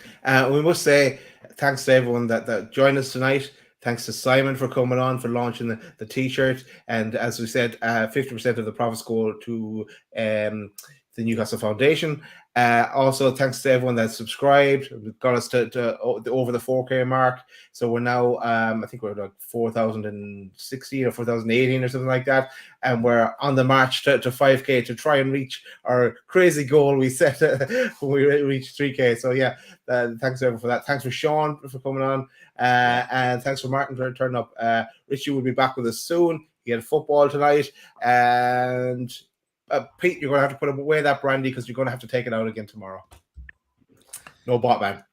We must say thanks to everyone that joined us tonight. Thanks to Simon for coming on, for launching the t-shirt, and as we said, 50% of the profits go to the Newcastle Foundation. Also, thanks to everyone that subscribed. It got us to over the 4K mark. So we're now, I think we're like 4,016 or 4,018 or something like that. And we're on the march to 5K to try and reach our crazy goal we set when we reached 3K. So yeah, thanks everyone for that. Thanks for Sean for coming on. And thanks for Martin for turning up. Richie will be back with us soon. He had football tonight. And Pete, you're going to have to put away that brandy because you're going to have to take it out again tomorrow. No bot, man.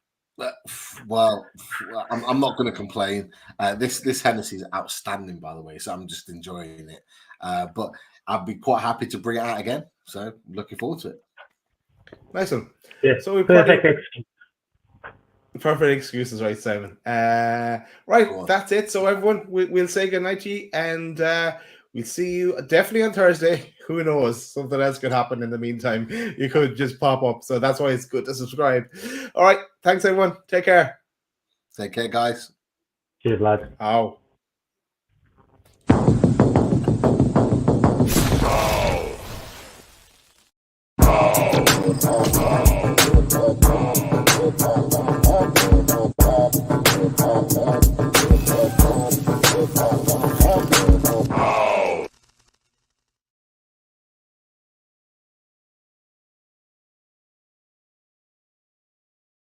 Well, I'm not going to complain. This Hennessy is outstanding, by the way, so I'm just enjoying it. But I'd be quite happy to bring it out again. So looking forward to it. Nice one. Yeah, so we perfect excuses, right, Simon? Right, that's it. So everyone, we'll say goodnight to you, and we'll see you definitely on Thursday. Who knows? Something else could happen in the meantime. You could just pop up. So that's why it's good to subscribe. All right. Thanks, everyone. Take care. Take care, guys. Cheers, lads. Oh.